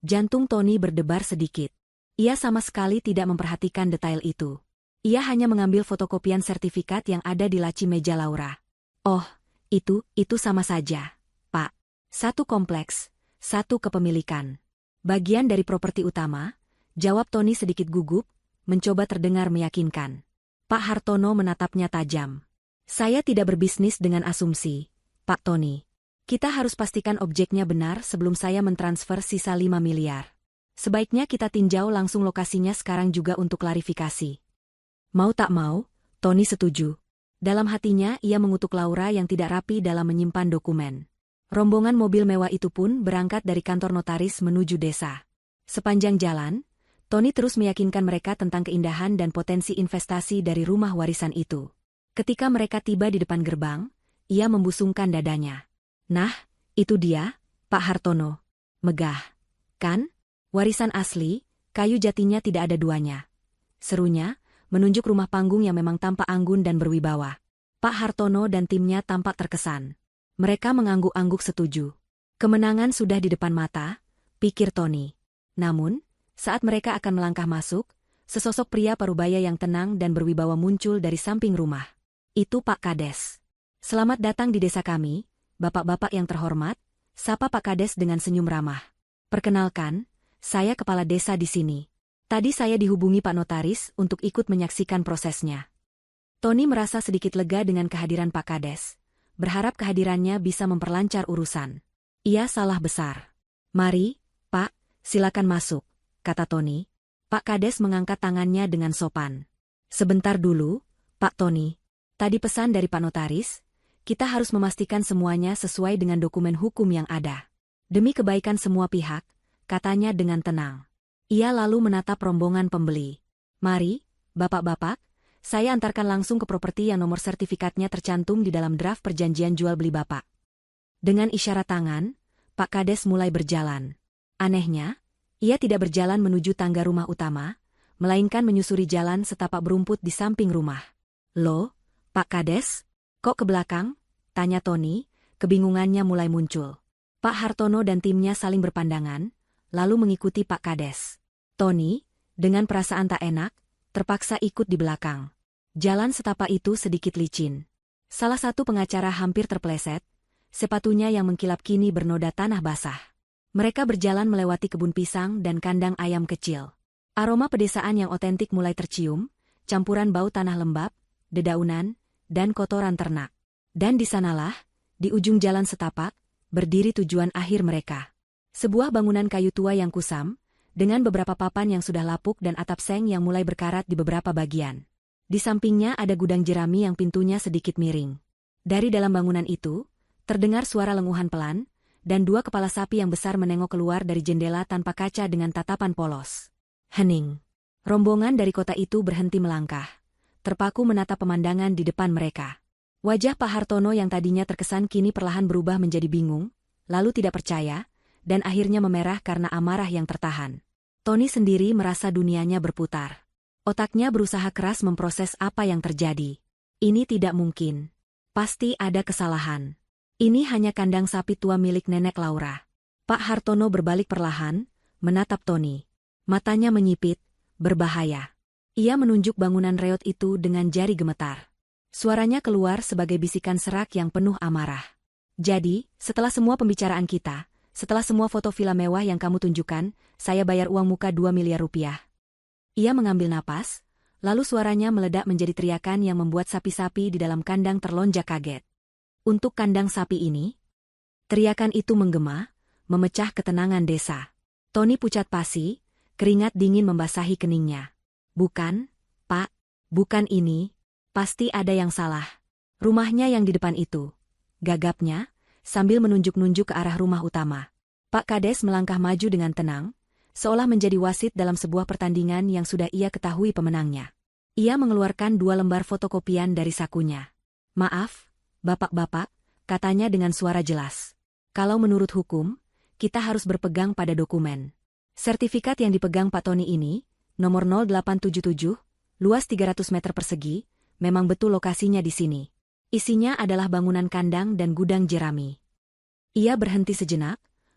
Jantung Tony berdebar sedikit. Ia sama sekali tidak memperhatikan detail itu. Ia hanya mengambil fotokopian sertifikat yang ada di laci meja Laura. "Oh, itu sama saja, Pak. Satu kompleks, satu kepemilikan. Bagian dari properti utama," jawab Tony sedikit gugup, mencoba terdengar meyakinkan. Pak Hartono menatapnya tajam. "Saya tidak berbisnis dengan asumsi, Pak Tony. Kita harus pastikan objeknya benar sebelum saya mentransfer sisa 5 miliar. Sebaiknya kita tinjau langsung lokasinya sekarang juga untuk klarifikasi." Mau tak mau, Tony setuju. Dalam hatinya ia mengutuk Laura yang tidak rapi dalam menyimpan dokumen. Rombongan mobil mewah itu pun berangkat dari kantor notaris menuju desa. Sepanjang jalan, Tony terus meyakinkan mereka tentang keindahan dan potensi investasi dari rumah warisan itu. Ketika mereka tiba di depan gerbang, ia membusungkan dadanya. "Nah, itu dia, Pak Hartono. Megah, kan? Warisan asli, kayu jatinya tidak ada duanya," serunya, menunjuk rumah panggung yang memang tampak anggun dan berwibawa. Pak Hartono dan timnya tampak terkesan. Mereka mengangguk-angguk setuju. Kemenangan sudah di depan mata, pikir Tony. Namun, saat mereka akan melangkah masuk, sesosok pria parubaya yang tenang dan berwibawa muncul dari samping rumah. "Itu Pak Kades. Selamat datang di desa kami, Bapak-bapak yang terhormat," sapa Pak Kades dengan senyum ramah. "Perkenalkan, saya kepala desa di sini. Tadi saya dihubungi Pak Notaris untuk ikut menyaksikan prosesnya." Tony merasa sedikit lega dengan kehadiran Pak Kades, berharap kehadirannya bisa memperlancar urusan. Ia salah besar. "Mari, Pak, silakan masuk," kata Tony. Pak Kades mengangkat tangannya dengan sopan. "Sebentar dulu, Pak Tony. Tadi pesan dari Pak Notaris, kita harus memastikan semuanya sesuai dengan dokumen hukum yang ada. Demi kebaikan semua pihak," katanya dengan tenang. Ia lalu menatap rombongan pembeli. "Mari, bapak-bapak, saya antarkan langsung ke properti yang nomor sertifikatnya tercantum di dalam draft perjanjian jual beli Bapak." Dengan isyarat tangan, Pak Kades mulai berjalan. Anehnya, ia tidak berjalan menuju tangga rumah utama, melainkan menyusuri jalan setapak berumput di samping rumah. "Loh, Pak Kades, kok ke belakang?" tanya Tony, kebingungannya mulai muncul. Pak Hartono dan timnya saling berpandangan, lalu mengikuti Pak Kades. Tony, dengan perasaan tak enak, terpaksa ikut di belakang. Jalan setapak itu sedikit licin. Salah satu pengacara hampir terpeleset, sepatunya yang mengkilap kini bernoda tanah basah. Mereka berjalan melewati kebun pisang dan kandang ayam kecil. Aroma pedesaan yang otentik mulai tercium, campuran bau tanah lembab, dedaunan, dan kotoran ternak. Dan di sanalah, di ujung jalan setapak, berdiri tujuan akhir mereka. Sebuah bangunan kayu tua yang kusam, dengan beberapa papan yang sudah lapuk dan atap seng yang mulai berkarat di beberapa bagian. Di sampingnya ada gudang jerami yang pintunya sedikit miring. Dari dalam bangunan itu, terdengar suara lenguhan pelan, dan dua kepala sapi yang besar menengok keluar dari jendela tanpa kaca dengan tatapan polos. Hening. Rombongan dari kota itu berhenti melangkah, terpaku menatap pemandangan di depan mereka. Wajah Pak Hartono yang tadinya terkesan kini perlahan berubah menjadi bingung, lalu tidak percaya, dan akhirnya memerah karena amarah yang tertahan. Tony sendiri merasa dunianya berputar. Otaknya berusaha keras memproses apa yang terjadi. Ini tidak mungkin. Pasti ada kesalahan. Ini hanya kandang sapi tua milik nenek Laura. Pak Hartono berbalik perlahan, menatap Tony. Matanya menyipit, berbahaya. Ia menunjuk bangunan reot itu dengan jari gemetar. Suaranya keluar sebagai bisikan serak yang penuh amarah. "Jadi, setelah semua pembicaraan kita, setelah semua foto villa mewah yang kamu tunjukkan, saya bayar uang muka 2 miliar rupiah." Ia mengambil napas, lalu suaranya meledak menjadi teriakan yang membuat sapi-sapi di dalam kandang terlonjak kaget. "Untuk kandang sapi ini?" Teriakan itu menggema, memecah ketenangan desa. Tony pucat pasi, keringat dingin membasahi keningnya. "Bukan, Pak, bukan ini. Pasti ada yang salah. Rumahnya yang di depan itu," gagapnya, sambil menunjuk-nunjuk ke arah rumah utama. Pak Kades melangkah maju dengan tenang, seolah menjadi wasit dalam sebuah pertandingan yang sudah ia ketahui pemenangnya. Ia mengeluarkan 2 lembar fotokopian dari sakunya. "Maaf, bapak-bapak," katanya dengan suara jelas. "Kalau menurut hukum, kita harus berpegang pada dokumen. Sertifikat yang dipegang Pak Tony ini, nomor 0877, luas 300 meter persegi, memang betul lokasinya di sini. Isinya adalah bangunan kandang dan gudang jerami." Ia berhenti sejenak,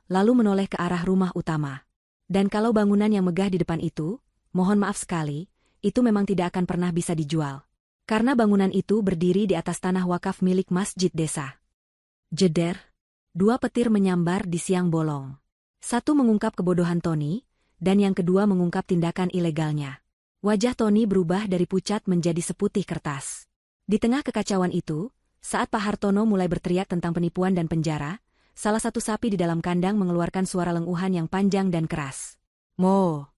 lalu menoleh ke arah rumah utama. "Dan kalau bangunan yang megah di depan itu, mohon maaf sekali, itu memang tidak akan pernah bisa dijual. Karena bangunan itu berdiri di atas tanah wakaf milik masjid desa." Jeder. 2 petir menyambar di siang bolong. Satu mengungkap kebodohan Tony, dan yang kedua mengungkap tindakan ilegalnya. Wajah Tony berubah dari pucat menjadi seputih kertas. Di tengah kekacauan itu, saat Pak Hartono mulai berteriak tentang penipuan dan penjara, salah satu sapi di dalam kandang mengeluarkan suara lenguhan yang panjang dan keras. Mo.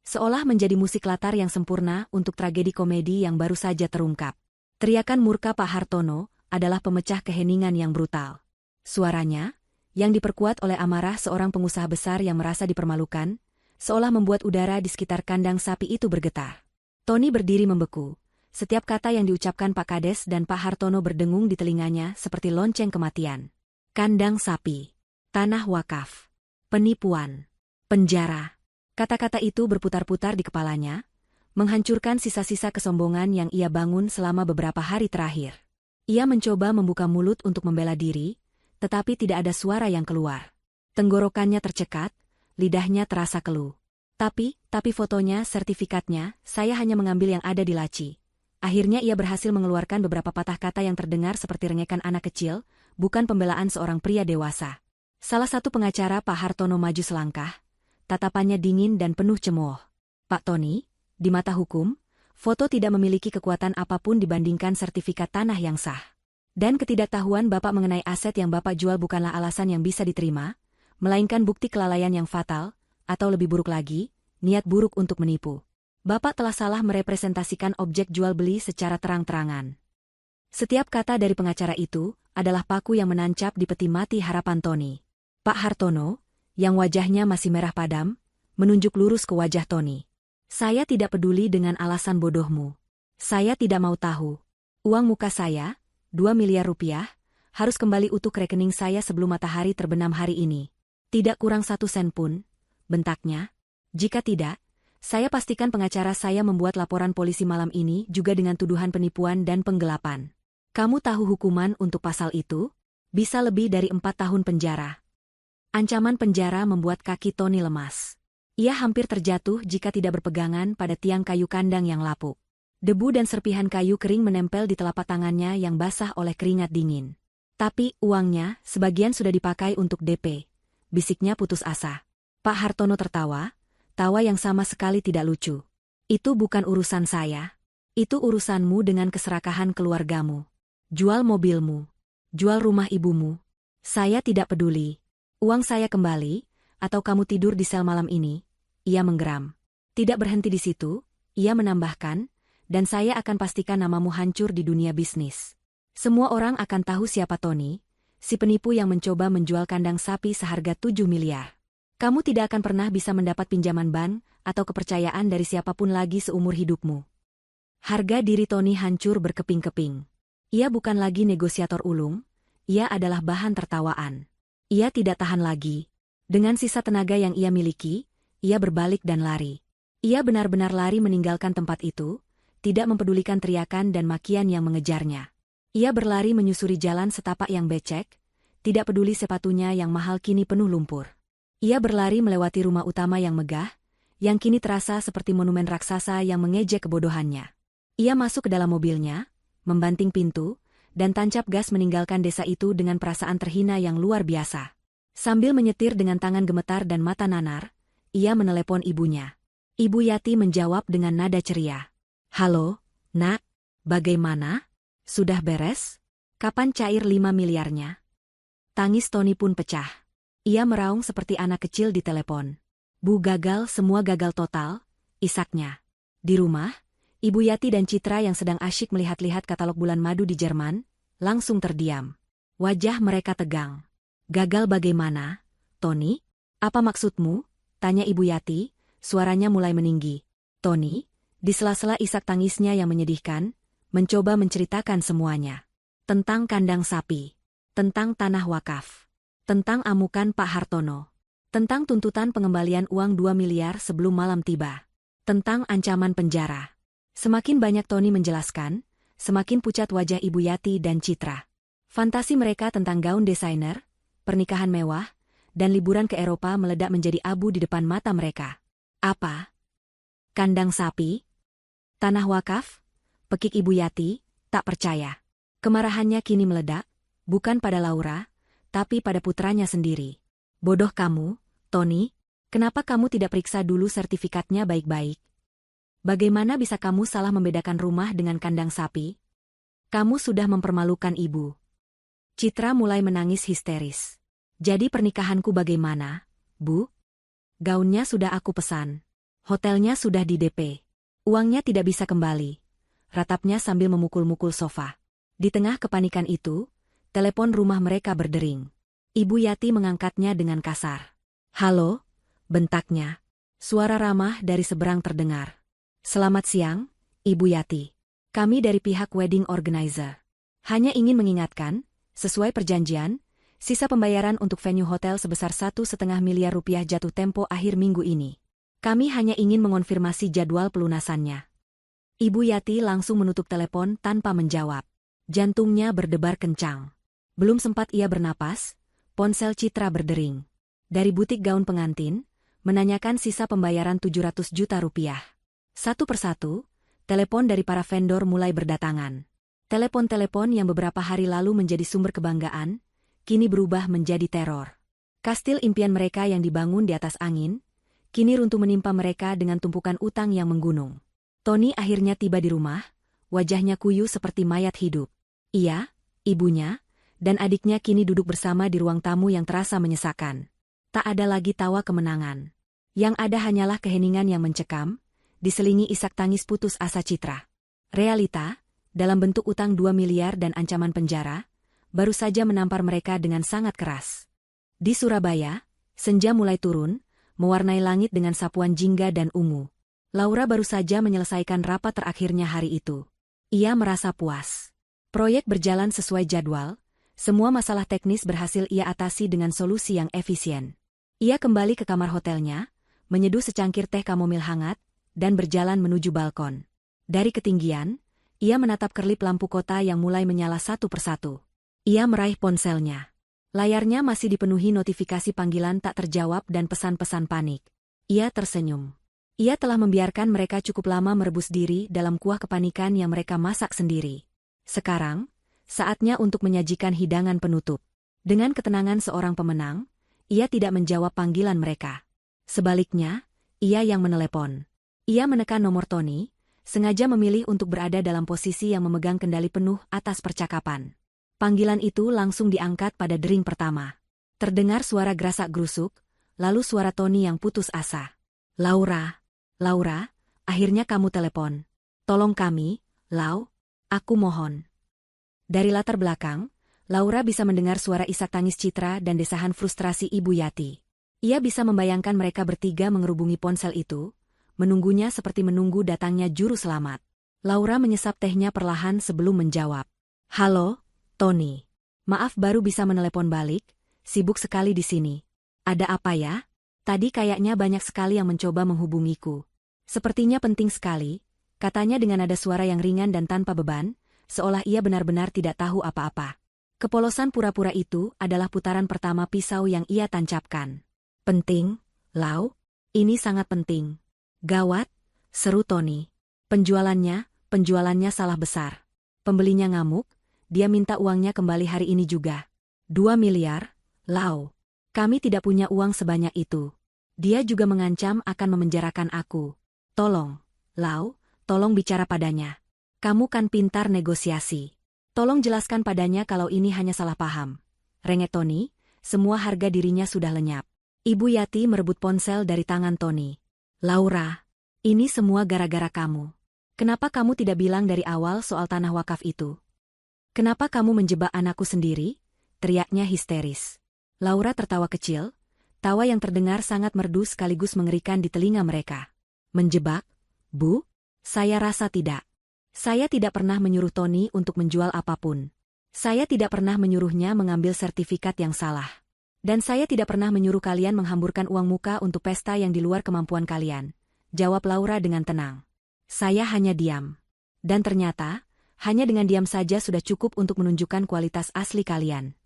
Seolah menjadi musik latar yang sempurna untuk tragedi komedi yang baru saja terungkap. Teriakan murka Pak Hartono adalah pemecah keheningan yang brutal. Suaranya, yang diperkuat oleh amarah seorang pengusaha besar yang merasa dipermalukan, seolah membuat udara di sekitar kandang sapi itu bergetar. Tony berdiri membeku. Setiap kata yang diucapkan Pak Kades dan Pak Hartono berdengung di telinganya seperti lonceng kematian. Kandang sapi, tanah wakaf, penipuan, penjara. Kata-kata itu berputar-putar di kepalanya, menghancurkan sisa-sisa kesombongan yang ia bangun selama beberapa hari terakhir. Ia mencoba membuka mulut untuk membela diri, tetapi tidak ada suara yang keluar. Tenggorokannya tercekat, lidahnya terasa keluh. Tapi fotonya, sertifikatnya, saya hanya mengambil yang ada di laci. Akhirnya ia berhasil mengeluarkan beberapa patah kata yang terdengar seperti rengekan anak kecil, bukan pembelaan seorang pria dewasa. Salah satu pengacara Pak Hartono maju selangkah, tatapannya dingin dan penuh cemooh. "Pak Tony, di mata hukum, foto tidak memiliki kekuatan apapun dibandingkan sertifikat tanah yang sah. Dan ketidaktahuan Bapak mengenai aset yang Bapak jual bukanlah alasan yang bisa diterima, melainkan bukti kelalaian yang fatal, atau lebih buruk lagi, niat buruk untuk menipu. Bapak telah salah merepresentasikan objek jual-beli secara terang-terangan." Setiap kata dari pengacara itu adalah paku yang menancap di peti mati harapan Tony. Pak Hartono, yang wajahnya masih merah padam, menunjuk lurus ke wajah Tony. "Saya tidak peduli dengan alasan bodohmu. Saya tidak mau tahu. Uang muka saya, 2 miliar rupiah, harus kembali utuh ke rekening saya sebelum matahari terbenam hari ini. Tidak kurang 1 sen pun," bentaknya. "Jika tidak, saya pastikan pengacara saya membuat laporan polisi malam ini juga dengan tuduhan penipuan dan penggelapan. Kamu tahu hukuman untuk pasal itu? Bisa lebih dari 4 tahun penjara." Ancaman penjara membuat kaki Tony lemas. Ia hampir terjatuh jika tidak berpegangan pada tiang kayu kandang yang lapuk. Debu dan serpihan kayu kering menempel di telapak tangannya yang basah oleh keringat dingin. "Tapi uangnya, sebagian sudah dipakai untuk DP," bisiknya putus asa. Pak Hartono tertawa, tawa yang sama sekali tidak lucu. "Itu bukan urusan saya. Itu urusanmu dengan keserakahan keluargamu. Jual mobilmu. Jual rumah ibumu. Saya tidak peduli. Uang saya kembali, atau kamu tidur di sel malam ini." Ia menggeram. Tidak berhenti di situ, ia menambahkan, "Dan saya akan pastikan namamu hancur di dunia bisnis. Semua orang akan tahu siapa Tony, si penipu yang mencoba menjual kandang sapi seharga 7 miliar. Kamu tidak akan pernah bisa mendapat pinjaman bank atau kepercayaan dari siapapun lagi seumur hidupmu." Harga diri Tony hancur berkeping-keping. Ia bukan lagi negosiator ulung, ia adalah bahan tertawaan. Ia tidak tahan lagi. Dengan sisa tenaga yang ia miliki, ia berbalik dan lari. Ia benar-benar lari meninggalkan tempat itu, tidak mempedulikan teriakan dan makian yang mengejarnya. Ia berlari menyusuri jalan setapak yang becek, tidak peduli sepatunya yang mahal kini penuh lumpur. Ia berlari melewati rumah utama yang megah, yang kini terasa seperti monumen raksasa yang mengejek kebodohannya. Ia masuk ke dalam mobilnya, membanting pintu, dan tancap gas meninggalkan desa itu dengan perasaan terhina yang luar biasa. Sambil menyetir dengan tangan gemetar dan mata nanar, ia menelepon ibunya. Ibu Yati menjawab dengan nada ceria. "Halo, Nak, bagaimana? Sudah beres? Kapan cair 5 miliarnya?" Tangis Tony pun pecah. Ia meraung seperti anak kecil di telepon. "Bu, gagal, semua gagal total," isaknya. Di rumah, Ibu Yati dan Citra yang sedang asyik melihat-lihat katalog bulan madu di Jerman, langsung terdiam. Wajah mereka tegang. "Gagal bagaimana? Tony? Apa maksudmu? Tanya Ibu Yati, suaranya mulai meninggi. Tony, di sela-sela isak tangisnya yang menyedihkan, mencoba menceritakan semuanya. Tentang kandang sapi. Tentang tanah wakaf. Tentang amukan Pak Hartono. Tentang tuntutan pengembalian uang 2 miliar sebelum malam tiba. Tentang ancaman penjara. Semakin banyak Tony menjelaskan, semakin pucat wajah Ibu Yati dan Citra. Fantasi mereka tentang gaun desainer, pernikahan mewah, dan liburan ke Eropa meledak menjadi abu di depan mata mereka. Apa? Kandang sapi? Tanah wakaf? Pekik Ibu Yati, tak percaya. Kemarahannya kini meledak, bukan pada Laura, tapi pada putranya sendiri. Bodoh kamu, Tony, kenapa kamu tidak periksa dulu sertifikatnya baik-baik? Bagaimana bisa kamu salah membedakan rumah dengan kandang sapi? Kamu sudah mempermalukan ibu. Citra mulai menangis histeris. Jadi pernikahanku bagaimana, Bu? Gaunnya sudah aku pesan. Hotelnya sudah di DP. Uangnya tidak bisa kembali. Ratapnya sambil memukul-mukul sofa. Di tengah kepanikan itu, telepon rumah mereka berdering. Ibu Yati mengangkatnya dengan kasar. Halo? Bentaknya. Suara ramah dari seberang terdengar. Selamat siang, Ibu Yati. Kami dari pihak wedding organizer. Hanya ingin mengingatkan, sesuai perjanjian, sisa pembayaran untuk venue hotel sebesar 1,5 miliar rupiah jatuh tempo akhir minggu ini. Kami hanya ingin mengonfirmasi jadwal pelunasannya. Ibu Yati langsung menutup telepon tanpa menjawab. Jantungnya berdebar kencang. Belum sempat ia bernapas, ponsel Citra berdering. Dari butik gaun pengantin, menanyakan sisa pembayaran 700 juta rupiah. Satu persatu, telepon dari para vendor mulai berdatangan. Telepon-telepon yang beberapa hari lalu menjadi sumber kebanggaan, kini berubah menjadi teror. Kastil impian mereka yang dibangun di atas angin, kini runtuh menimpa mereka dengan tumpukan utang yang menggunung. Tony akhirnya tiba di rumah, wajahnya kuyu seperti mayat hidup. Ia, ibunya, dan adiknya kini duduk bersama di ruang tamu yang terasa menyesakan. Tak ada lagi tawa kemenangan. Yang ada hanyalah keheningan yang mencekam, diselingi isak tangis putus asa Citra. Realita, dalam bentuk utang 2 miliar dan ancaman penjara, baru saja menampar mereka dengan sangat keras. Di Surabaya, senja mulai turun, mewarnai langit dengan sapuan jingga dan ungu. Laura baru saja menyelesaikan rapat terakhirnya hari itu. Ia merasa puas. Proyek berjalan sesuai jadwal, semua masalah teknis berhasil ia atasi dengan solusi yang efisien. Ia kembali ke kamar hotelnya, menyeduh secangkir teh kamomil hangat, dan berjalan menuju balkon. Dari ketinggian, ia menatap kerlip lampu kota yang mulai menyala satu persatu. Ia meraih ponselnya. Layarnya masih dipenuhi notifikasi panggilan tak terjawab dan pesan-pesan panik. Ia tersenyum. Ia telah membiarkan mereka cukup lama merebus diri dalam kuah kepanikan yang mereka masak sendiri. Sekarang, saatnya untuk menyajikan hidangan penutup. Dengan ketenangan seorang pemenang, ia tidak menjawab panggilan mereka. Sebaliknya, ia yang menelepon. Ia menekan nomor Tony, sengaja memilih untuk berada dalam posisi yang memegang kendali penuh atas percakapan. Panggilan itu langsung diangkat pada dering pertama. Terdengar suara gerasak-gerusuk, lalu suara Tony yang putus asa. Laura, akhirnya kamu telepon. Tolong kami, Lau, aku mohon. Dari latar belakang, Laura bisa mendengar suara isak tangis Citra dan desahan frustrasi Ibu Yati. Ia bisa membayangkan mereka bertiga mengerubungi ponsel itu, menunggunya seperti menunggu datangnya juru selamat. Laura menyesap tehnya perlahan sebelum menjawab. Halo, Tony. Maaf baru bisa menelepon balik, sibuk sekali di sini. Ada apa ya? Tadi kayaknya banyak sekali yang mencoba menghubungiku. Sepertinya penting sekali, katanya dengan nada suara yang ringan dan tanpa beban, seolah ia benar-benar tidak tahu apa-apa. Kepolosan pura-pura itu adalah putaran pertama pisau yang ia tancapkan. Penting, Lau? Ini sangat penting. Gawat, seru Tony. Penjualannya salah besar. Pembelinya ngamuk, dia minta uangnya kembali hari ini juga. 2 miliar, Lau. Kami tidak punya uang sebanyak itu. Dia juga mengancam akan memenjarakan aku. Tolong, Lau, tolong bicara padanya. Kamu kan pintar negosiasi. Tolong jelaskan padanya kalau ini hanya salah paham. Rengek Tony, semua harga dirinya sudah lenyap. Ibu Yati merebut ponsel dari tangan Tony. Laura, ini semua gara-gara kamu. Kenapa kamu tidak bilang dari awal soal tanah wakaf itu? Kenapa kamu menjebak anakku sendiri? Teriaknya histeris. Laura tertawa kecil, Tawa yang terdengar sangat merdu sekaligus mengerikan di telinga mereka. Menjebak? Bu? Saya rasa tidak. Saya tidak pernah menyuruh Tony untuk menjual apapun. Saya tidak pernah menyuruhnya mengambil sertifikat yang salah. Dan saya tidak pernah menyuruh kalian menghamburkan uang muka untuk pesta yang di luar kemampuan kalian, jawab Laura dengan tenang. Saya hanya diam. Dan ternyata, hanya dengan diam saja sudah cukup untuk menunjukkan kualitas asli kalian.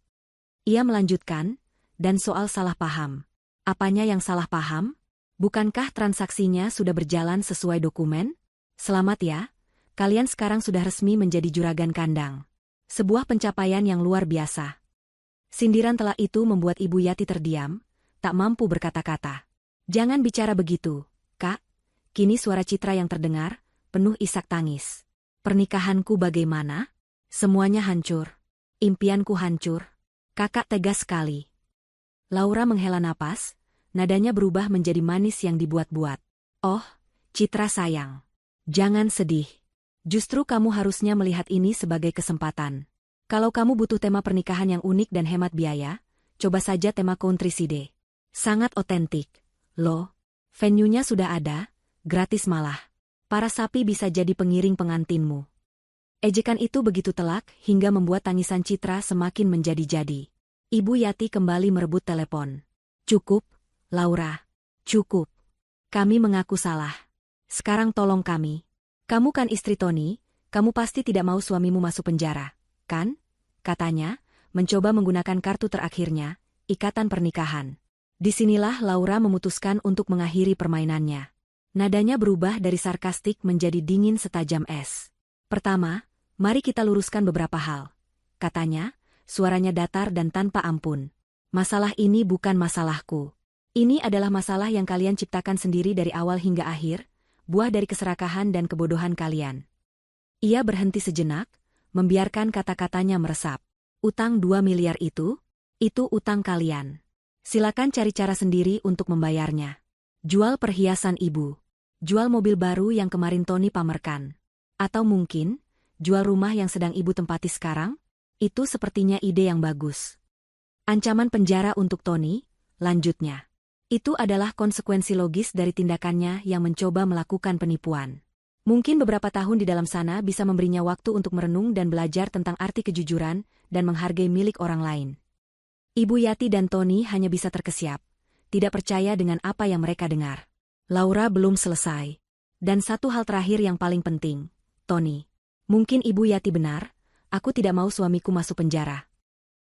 Ia melanjutkan, dan soal salah paham. Apanya yang salah paham? Bukankah transaksinya sudah berjalan sesuai dokumen? Selamat ya, kalian sekarang sudah resmi menjadi juragan kandang. Sebuah pencapaian yang luar biasa. Sindiran telah itu membuat Ibu Yati terdiam, tak mampu berkata-kata. Jangan bicara begitu, Kak. Kini suara Citra yang terdengar, penuh isak tangis. Pernikahanku bagaimana? Semuanya hancur. Impianku hancur. Kakak tegas sekali. Laura menghela napas, nadanya berubah menjadi manis yang dibuat-buat. Oh, Citra sayang. Jangan sedih. Justru kamu harusnya melihat ini sebagai kesempatan. Kalau kamu butuh tema pernikahan yang unik dan hemat biaya, coba saja tema Countryside. Sangat otentik. Loh, venue-nya sudah ada, gratis malah. Para sapi bisa jadi pengiring pengantinmu. Ejekan itu begitu telak hingga membuat tangisan Citra semakin menjadi-jadi. Ibu Yati kembali merebut telepon. Cukup, Laura. Cukup. Kami mengaku salah. Sekarang tolong kami. Kamu kan istri Tony, kamu pasti tidak mau suamimu masuk penjara. Kan? Katanya, mencoba menggunakan kartu terakhirnya, ikatan pernikahan. Disinilah Laura memutuskan untuk mengakhiri permainannya. Nadanya berubah dari sarkastik menjadi dingin setajam es. Pertama, mari kita luruskan beberapa hal. Katanya, suaranya datar dan tanpa ampun. Masalah ini bukan masalahku. Ini adalah masalah yang kalian ciptakan sendiri dari awal hingga akhir, buah dari keserakahan dan kebodohan kalian. Ia berhenti sejenak, membiarkan kata-katanya meresap. Utang 2 miliar itu utang kalian. Silakan cari cara sendiri untuk membayarnya. Jual perhiasan ibu. Jual mobil baru yang kemarin Tony pamerkan. Atau mungkin, jual rumah yang sedang ibu tempati sekarang? Itu sepertinya ide yang bagus. Ancaman penjara untuk Tony, lanjutnya. Itu adalah konsekuensi logis dari tindakannya yang mencoba melakukan penipuan. Mungkin beberapa tahun di dalam sana bisa memberinya waktu untuk merenung dan belajar tentang arti kejujuran dan menghargai milik orang lain. Ibu Yati dan Tony hanya bisa terkesiap, tidak percaya dengan apa yang mereka dengar. Laura belum selesai. Dan satu hal terakhir yang paling penting, Tony. Mungkin Ibu Yati benar, aku tidak mau suamiku masuk penjara.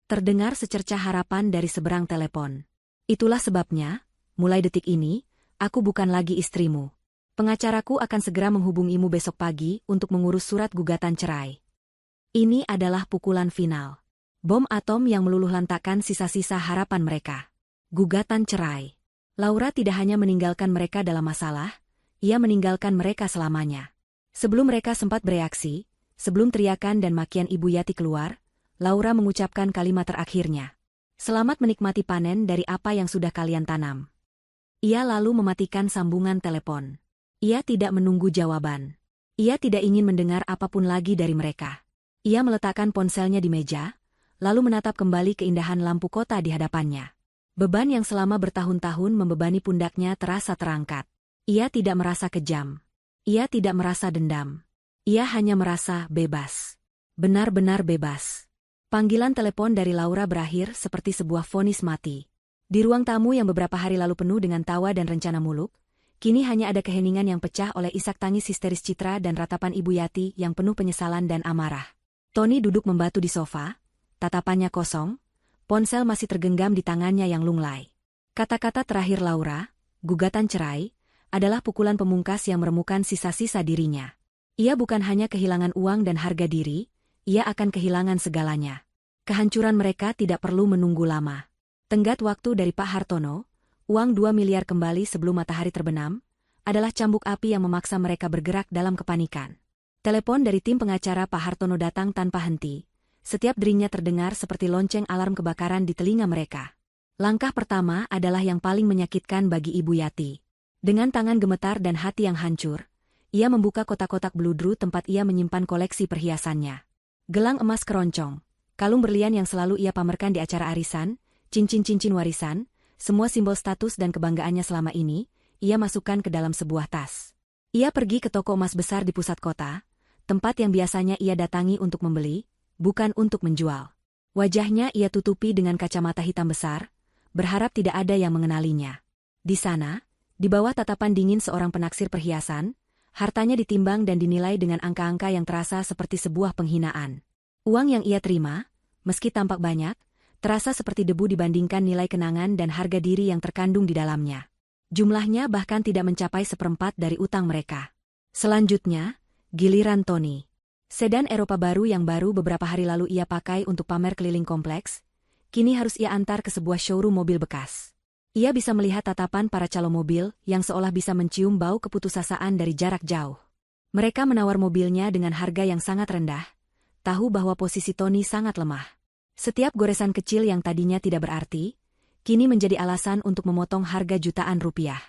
Terdengar secercah harapan dari seberang telepon. Itulah sebabnya, mulai detik ini, aku bukan lagi istrimu. Pengacaraku akan segera menghubungimu besok pagi untuk mengurus surat gugatan cerai. Ini adalah pukulan final. Bom atom yang meluluh lantakkan sisa-sisa harapan mereka. Gugatan cerai. Laura tidak hanya meninggalkan mereka dalam masalah, ia meninggalkan mereka selamanya. Sebelum mereka sempat bereaksi, sebelum teriakan dan makian Ibu Yati keluar, Laura mengucapkan kalimat terakhirnya. Selamat menikmati panen dari apa yang sudah kalian tanam. Ia lalu mematikan sambungan telepon. Ia tidak menunggu jawaban. Ia tidak ingin mendengar apapun lagi dari mereka. Ia meletakkan ponselnya di meja, lalu menatap kembali keindahan lampu kota di hadapannya. Beban yang selama bertahun-tahun membebani pundaknya terasa terangkat. Ia tidak merasa kejam. Ia tidak merasa dendam. Ia hanya merasa bebas. Benar-benar bebas. Panggilan telepon dari Laura berakhir seperti sebuah vonis mati. Di ruang tamu yang beberapa hari lalu penuh dengan tawa dan rencana muluk, kini hanya ada keheningan yang pecah oleh isak tangis histeris Citra dan ratapan Ibu Yati yang penuh penyesalan dan amarah. Tony duduk membatu di sofa, tatapannya kosong, ponsel masih tergenggam di tangannya yang lunglai. Kata-kata terakhir Laura, gugatan cerai, adalah pukulan pemungkas yang meremukan sisa-sisa dirinya. Ia bukan hanya kehilangan uang dan harga diri, ia akan kehilangan segalanya. Kehancuran mereka tidak perlu menunggu lama. Tenggat waktu dari Pak Hartono, uang 2 miliar kembali sebelum matahari terbenam, adalah cambuk api yang memaksa mereka bergerak dalam kepanikan. Telepon dari tim pengacara Pak Hartono datang tanpa henti. Setiap deringnya terdengar seperti lonceng alarm kebakaran di telinga mereka. Langkah pertama adalah yang paling menyakitkan bagi Ibu Yati. Dengan tangan gemetar dan hati yang hancur, ia membuka kotak-kotak beludru tempat ia menyimpan koleksi perhiasannya. Gelang emas keroncong, kalung berlian yang selalu ia pamerkan di acara arisan, cincin-cincin warisan, semua simbol status dan kebanggaannya selama ini, ia masukkan ke dalam sebuah tas. Ia pergi ke toko emas besar di pusat kota, tempat yang biasanya ia datangi untuk membeli, bukan untuk menjual. Wajahnya ia tutupi dengan kacamata hitam besar, berharap tidak ada yang mengenalinya. Di sana, di bawah tatapan dingin seorang penaksir perhiasan, hartanya ditimbang dan dinilai dengan angka-angka yang terasa seperti sebuah penghinaan. Uang yang ia terima, meski tampak banyak, terasa seperti debu dibandingkan nilai kenangan dan harga diri yang terkandung di dalamnya. Jumlahnya bahkan tidak mencapai seperempat dari utang mereka. Selanjutnya, giliran Tony. Sedan Eropa baru yang baru beberapa hari lalu ia pakai untuk pamer keliling kompleks, kini harus ia antar ke sebuah showroom mobil bekas. Ia bisa melihat tatapan para calon mobil yang seolah bisa mencium bau keputusasaan dari jarak jauh. Mereka menawar mobilnya dengan harga yang sangat rendah, tahu bahwa posisi Tony sangat lemah. Setiap goresan kecil yang tadinya tidak berarti, kini menjadi alasan untuk memotong harga jutaan rupiah.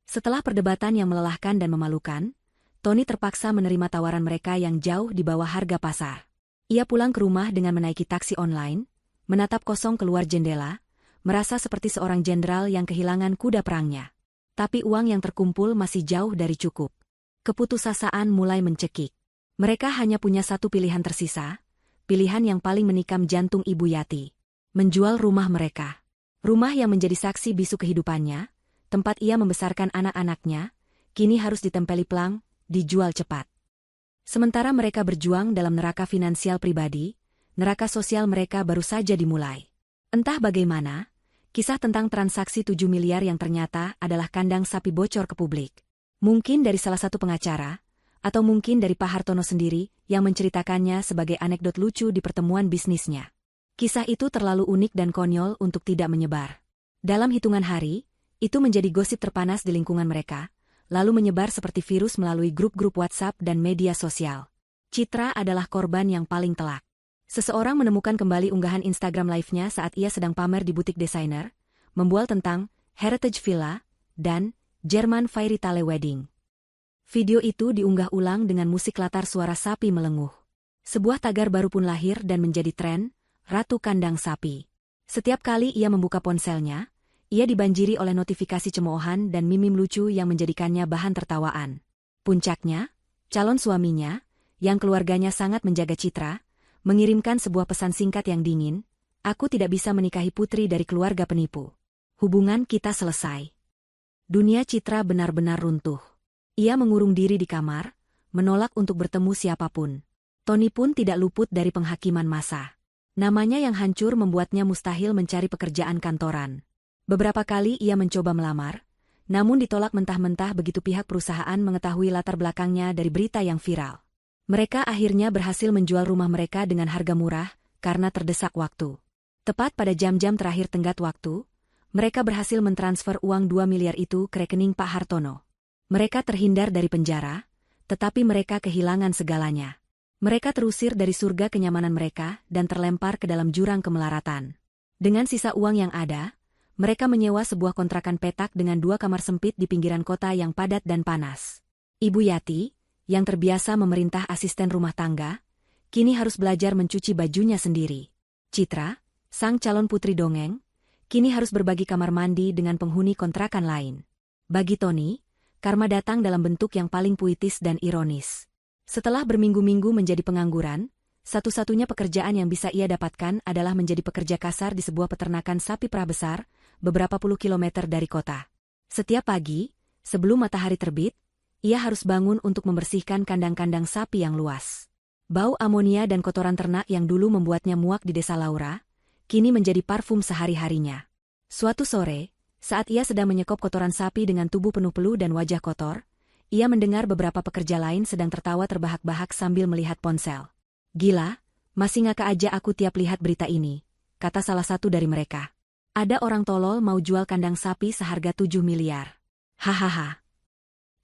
Setelah perdebatan yang melelahkan dan memalukan, Tony terpaksa menerima tawaran mereka yang jauh di bawah harga pasar. Ia pulang ke rumah dengan menaiki taksi online, menatap kosong keluar jendela, merasa seperti seorang jenderal yang kehilangan kuda perangnya. Tapi uang yang terkumpul masih jauh dari cukup. Keputusasaan mulai mencekik. Mereka hanya punya satu pilihan tersisa, pilihan yang paling menikam jantung Ibu Yati. Menjual rumah mereka. Rumah yang menjadi saksi bisu kehidupannya, tempat ia membesarkan anak-anaknya, kini harus ditempeli pelang, dijual cepat. Sementara mereka berjuang dalam neraka finansial pribadi, neraka sosial mereka baru saja dimulai. Entah bagaimana, kisah tentang transaksi 7 miliar yang ternyata adalah kandang sapi bocor ke publik. Mungkin dari salah satu pengacara, atau mungkin dari Pak Hartono sendiri yang menceritakannya sebagai anekdot lucu di pertemuan bisnisnya. Kisah itu terlalu unik dan konyol untuk tidak menyebar. Dalam hitungan hari, itu menjadi gosip terpanas di lingkungan mereka, lalu menyebar seperti virus melalui grup-grup WhatsApp dan media sosial. Citra adalah korban yang paling telak. Seseorang menemukan kembali unggahan Instagram live-nya saat ia sedang pamer di butik desainer, membual tentang Heritage Villa dan German Fairy Tale Wedding. Video itu diunggah ulang dengan musik latar suara sapi melenguh. Sebuah tagar baru pun lahir dan menjadi tren, Ratu Kandang Sapi. Setiap kali ia membuka ponselnya, ia dibanjiri oleh notifikasi cemoohan dan meme lucu yang menjadikannya bahan tertawaan. Puncaknya, calon suaminya, yang keluarganya sangat menjaga Citra, mengirimkan sebuah pesan singkat yang dingin, "Aku tidak bisa menikahi putri dari keluarga penipu. Hubungan kita selesai." Dunia Citra benar-benar runtuh. Ia mengurung diri di kamar, menolak untuk bertemu siapapun. Tony pun tidak luput dari penghakiman massa. Namanya yang hancur membuatnya mustahil mencari pekerjaan kantoran. Beberapa kali ia mencoba melamar, namun ditolak mentah-mentah begitu pihak perusahaan mengetahui latar belakangnya dari berita yang viral. Mereka akhirnya berhasil menjual rumah mereka dengan harga murah, karena terdesak waktu. Tepat pada jam-jam terakhir tenggat waktu, mereka berhasil mentransfer uang 2 miliar itu ke rekening Pak Hartono. Mereka terhindar dari penjara, tetapi mereka kehilangan segalanya. Mereka terusir dari surga kenyamanan mereka dan terlempar ke dalam jurang kemelaratan. Dengan sisa uang yang ada, mereka menyewa sebuah kontrakan petak dengan 2 kamar sempit di pinggiran kota yang padat dan panas. Ibu Yati, yang terbiasa memerintah asisten rumah tangga, kini harus belajar mencuci bajunya sendiri. Citra, sang calon putri dongeng, kini harus berbagi kamar mandi dengan penghuni kontrakan lain. Bagi Tony, karma datang dalam bentuk yang paling puitis dan ironis. Setelah berminggu-minggu menjadi pengangguran, satu-satunya pekerjaan yang bisa ia dapatkan adalah menjadi pekerja kasar di sebuah peternakan sapi perah besar, beberapa puluh kilometer dari kota. Setiap pagi, sebelum matahari terbit, ia harus bangun untuk membersihkan kandang-kandang sapi yang luas. Bau amonia dan kotoran ternak yang dulu membuatnya muak di desa Laura, kini menjadi parfum sehari-harinya. Suatu sore, saat ia sedang menyekop kotoran sapi dengan tubuh penuh peluh dan wajah kotor, ia mendengar beberapa pekerja lain sedang tertawa terbahak-bahak sambil melihat ponsel. "Gila, masih ngakak aja aku tiap lihat berita ini," kata salah satu dari mereka. "Ada orang tolol mau jual kandang sapi seharga 7 miliar. Hahaha."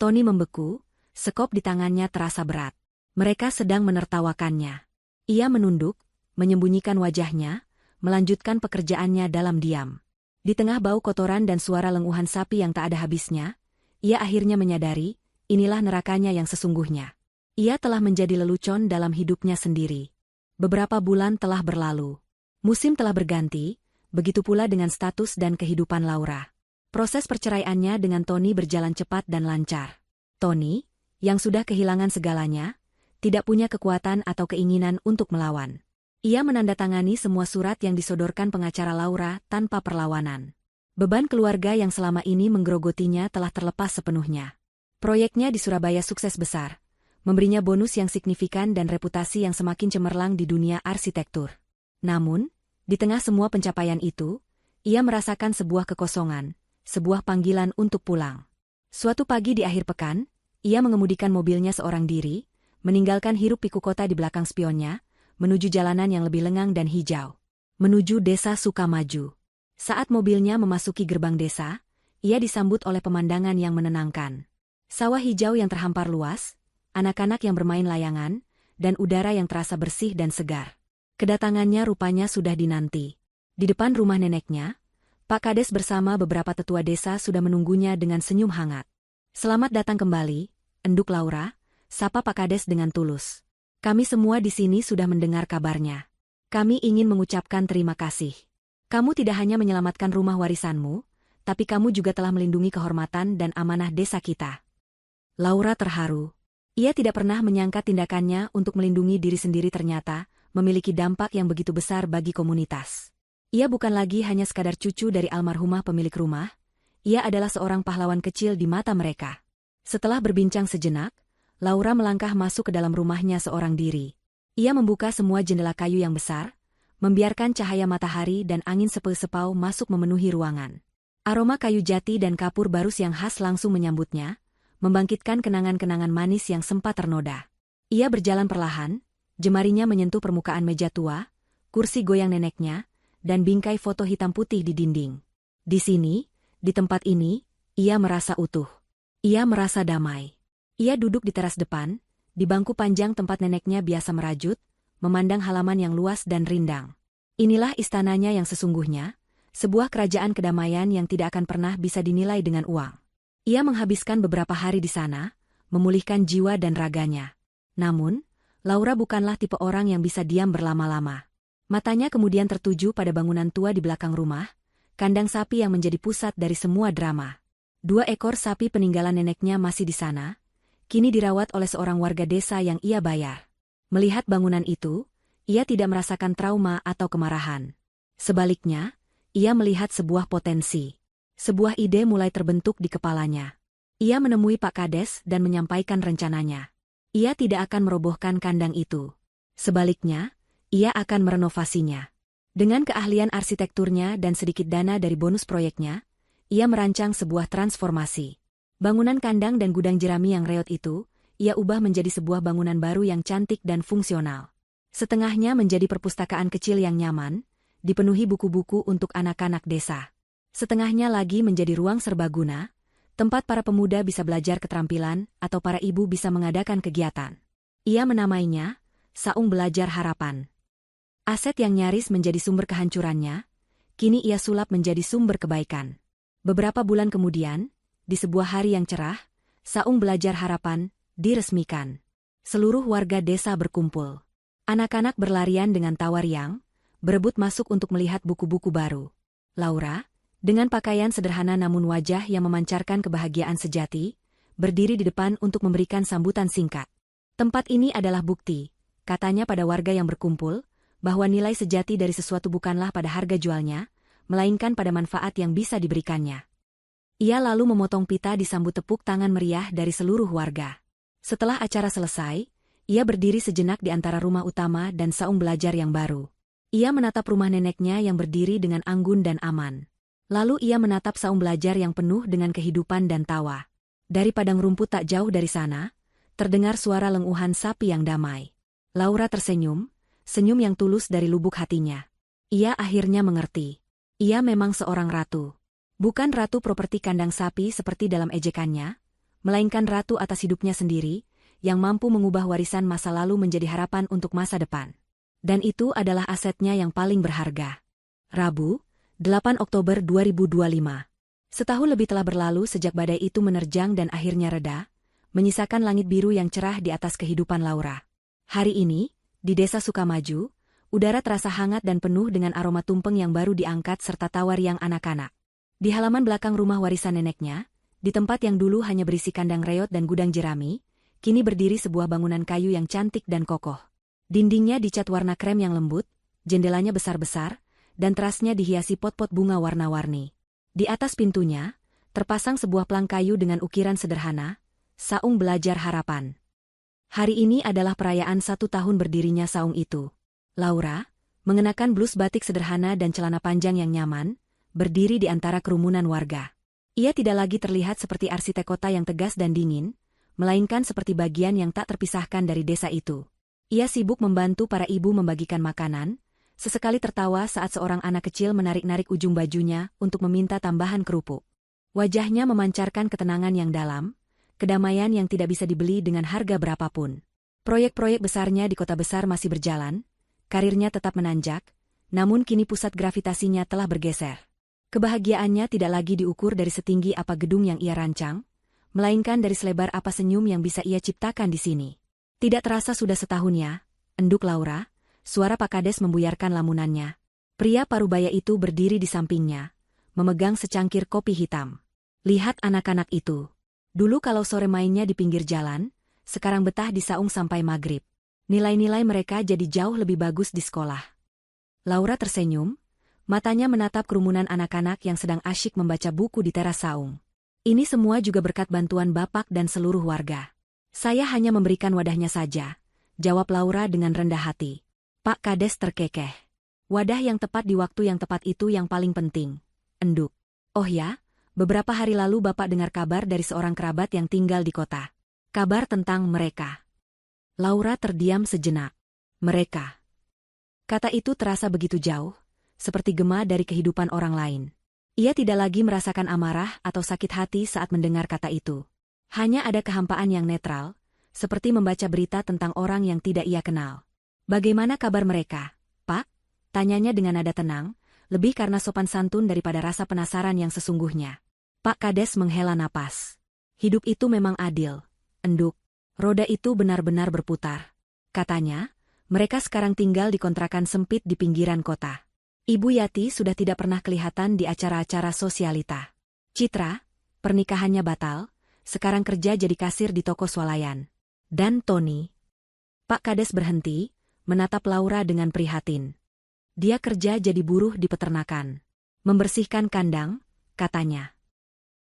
Tony membeku, sekop di tangannya terasa berat. Mereka sedang menertawakannya. Ia menunduk, menyembunyikan wajahnya, melanjutkan pekerjaannya dalam diam. Di tengah bau kotoran dan suara lenguhan sapi yang tak ada habisnya, ia akhirnya menyadari, inilah nerakanya yang sesungguhnya. Ia telah menjadi lelucon dalam hidupnya sendiri. Beberapa bulan telah berlalu. Musim telah berganti, begitu pula dengan status dan kehidupan Laura. Proses perceraiannya dengan Tony berjalan cepat dan lancar. Tony, yang sudah kehilangan segalanya, tidak punya kekuatan atau keinginan untuk melawan. Ia menandatangani semua surat yang disodorkan pengacara Laura tanpa perlawanan. Beban keluarga yang selama ini menggerogotinya telah terlepas sepenuhnya. Proyeknya di Surabaya sukses besar, memberinya bonus yang signifikan dan reputasi yang semakin cemerlang di dunia arsitektur. Namun, di tengah semua pencapaian itu, ia merasakan sebuah kekosongan, sebuah panggilan untuk pulang. Suatu pagi di akhir pekan, ia mengemudikan mobilnya seorang diri, meninggalkan hiruk-pikuk kota di belakang spionnya, menuju jalanan yang lebih lengang dan hijau. Menuju desa Sukamaju. Saat mobilnya memasuki gerbang desa, ia disambut oleh pemandangan yang menenangkan. Sawah hijau yang terhampar luas, anak-anak yang bermain layangan, dan udara yang terasa bersih dan segar. Kedatangannya rupanya sudah dinanti. Di depan rumah neneknya, Pak Kades bersama beberapa tetua desa sudah menunggunya dengan senyum hangat. "Selamat datang kembali, enduk Laura," sapa Pak Kades dengan tulus. "Kami semua di sini sudah mendengar kabarnya. Kami ingin mengucapkan terima kasih. Kamu tidak hanya menyelamatkan rumah warisanmu, tapi kamu juga telah melindungi kehormatan dan amanah desa kita." Laura terharu. Ia tidak pernah menyangka tindakannya untuk melindungi diri sendiri ternyata memiliki dampak yang begitu besar bagi komunitas. Ia bukan lagi hanya sekadar cucu dari almarhumah pemilik rumah, ia adalah seorang pahlawan kecil di mata mereka. Setelah berbincang sejenak, Laura melangkah masuk ke dalam rumahnya seorang diri. Ia membuka semua jendela kayu yang besar, membiarkan cahaya matahari dan angin sepau-sepau masuk memenuhi ruangan. Aroma kayu jati dan kapur barus yang khas langsung menyambutnya, membangkitkan kenangan-kenangan manis yang sempat ternoda. Ia berjalan perlahan, jemarinya menyentuh permukaan meja tua, kursi goyang neneknya, dan bingkai foto hitam putih di dinding. Di sini, di tempat ini, ia merasa utuh. Ia merasa damai. Ia duduk di teras depan, di bangku panjang tempat neneknya biasa merajut, memandang halaman yang luas dan rindang. Inilah istananya yang sesungguhnya, sebuah kerajaan kedamaian yang tidak akan pernah bisa dinilai dengan uang. Ia menghabiskan beberapa hari di sana, memulihkan jiwa dan raganya. Namun, Laura bukanlah tipe orang yang bisa diam berlama-lama. Matanya kemudian tertuju pada bangunan tua di belakang rumah, kandang sapi yang menjadi pusat dari semua drama. 2 ekor sapi peninggalan neneknya masih di sana, kini dirawat oleh seorang warga desa yang ia bayar. Melihat bangunan itu, ia tidak merasakan trauma atau kemarahan. Sebaliknya, ia melihat sebuah potensi. Sebuah ide mulai terbentuk di kepalanya. Ia menemui Pak Kades dan menyampaikan rencananya. Ia tidak akan merobohkan kandang itu. Sebaliknya, ia akan merenovasinya. Dengan keahlian arsitekturnya dan sedikit dana dari bonus proyeknya, ia merancang sebuah transformasi. Bangunan kandang dan gudang jerami yang reot itu, ia ubah menjadi sebuah bangunan baru yang cantik dan fungsional. Setengahnya menjadi perpustakaan kecil yang nyaman, dipenuhi buku-buku untuk anak-anak desa. Setengahnya lagi menjadi ruang serbaguna, tempat para pemuda bisa belajar keterampilan atau para ibu bisa mengadakan kegiatan. Ia menamainya Saung Belajar Harapan. Aset yang nyaris menjadi sumber kehancurannya, kini ia sulap menjadi sumber kebaikan. Beberapa bulan kemudian, di sebuah hari yang cerah, Saung Belajar Harapan diresmikan. Seluruh warga desa berkumpul. Anak-anak berlarian dengan tawa riang, berebut masuk untuk melihat buku-buku baru. Laura, dengan pakaian sederhana namun wajah yang memancarkan kebahagiaan sejati, berdiri di depan untuk memberikan sambutan singkat. "Tempat ini adalah bukti," katanya pada warga yang berkumpul, bahwa nilai sejati dari sesuatu bukanlah pada harga jualnya, melainkan pada manfaat yang bisa diberikannya. Ia lalu memotong pita disambut tepuk tangan meriah dari seluruh warga. Setelah acara selesai, ia berdiri sejenak di antara rumah utama dan saung belajar yang baru. Ia menatap rumah neneknya yang berdiri dengan anggun dan aman. Lalu ia menatap saung belajar yang penuh dengan kehidupan dan tawa. Dari padang rumput tak jauh dari sana, terdengar suara lenguhan sapi yang damai. Laura tersenyum, senyum yang tulus dari lubuk hatinya. Ia akhirnya mengerti. Ia memang seorang ratu. Bukan ratu properti kandang sapi seperti dalam ejekannya, melainkan ratu atas hidupnya sendiri, yang mampu mengubah warisan masa lalu menjadi harapan untuk masa depan. Dan itu adalah asetnya yang paling berharga. Rabu, 8 Oktober 2025. Setahun lebih telah berlalu sejak badai itu menerjang dan akhirnya reda, menyisakan langit biru yang cerah di atas kehidupan Laura. Hari ini, di desa Sukamaju, Udara terasa hangat dan penuh dengan aroma tumpeng yang baru diangkat serta tawa riang anak-anak. Di halaman belakang rumah warisan neneknya, di tempat yang dulu hanya berisi kandang reot dan gudang jerami, kini berdiri sebuah bangunan kayu yang cantik dan kokoh. Dindingnya dicat warna krem yang lembut, jendelanya besar-besar, dan terasnya dihiasi pot-pot bunga warna-warni. Di atas pintunya, terpasang sebuah pelang kayu dengan ukiran sederhana, Saung Belajar Harapan. Hari ini adalah perayaan 1 tahun berdirinya saung itu. Laura, mengenakan blus batik sederhana dan celana panjang yang nyaman, berdiri di antara kerumunan warga. Ia tidak lagi terlihat seperti arsitek kota yang tegas dan dingin, melainkan seperti bagian yang tak terpisahkan dari desa itu. Ia sibuk membantu para ibu membagikan makanan, sesekali tertawa saat seorang anak kecil menarik-narik ujung bajunya untuk meminta tambahan kerupuk. Wajahnya memancarkan ketenangan yang dalam, kedamaian yang tidak bisa dibeli dengan harga berapapun. Proyek-proyek besarnya di kota besar masih berjalan, karirnya tetap menanjak, namun kini pusat gravitasinya telah bergeser. Kebahagiaannya tidak lagi diukur dari setinggi apa gedung yang ia rancang, melainkan dari selebar apa senyum yang bisa ia ciptakan di sini. Tidak terasa sudah setahun ya, enduk Laura, suara Pak Kades membuyarkan lamunannya. Pria parubaya itu berdiri di sampingnya, memegang secangkir kopi hitam. Lihat anak-anak itu. Dulu kalau sore mainnya di pinggir jalan, sekarang betah di saung sampai maghrib. Nilai-nilai mereka jadi jauh lebih bagus di sekolah. Laura tersenyum, matanya menatap kerumunan anak-anak yang sedang asyik membaca buku di teras saung. Ini semua juga berkat bantuan Bapak dan seluruh warga. Saya hanya memberikan wadahnya saja, jawab Laura dengan rendah hati. Pak Kades terkekeh. Wadah yang tepat di waktu yang tepat itu yang paling penting, enduk. Oh ya, beberapa hari lalu Bapak dengar kabar dari seorang kerabat yang tinggal di kota. Kabar tentang mereka. Laura terdiam sejenak. Mereka. Kata itu terasa begitu jauh, seperti gema dari kehidupan orang lain. Ia tidak lagi merasakan amarah atau sakit hati saat mendengar kata itu. Hanya ada kehampaan yang netral, seperti membaca berita tentang orang yang tidak ia kenal. Bagaimana kabar mereka, Pak? Tanyanya dengan nada tenang, lebih karena sopan santun daripada rasa penasaran yang sesungguhnya. Pak Kades menghela napas. Hidup itu memang adil, enduk. Roda itu benar-benar berputar. Katanya, mereka sekarang tinggal di kontrakan sempit di pinggiran kota. Ibu Yati sudah tidak pernah kelihatan di acara-acara sosialita. Citra, pernikahannya batal, sekarang kerja jadi kasir di toko swalayan. Dan Tony. Pak Kades berhenti, menatap Laura dengan prihatin. Dia kerja jadi buruh di peternakan. Membersihkan kandang, katanya.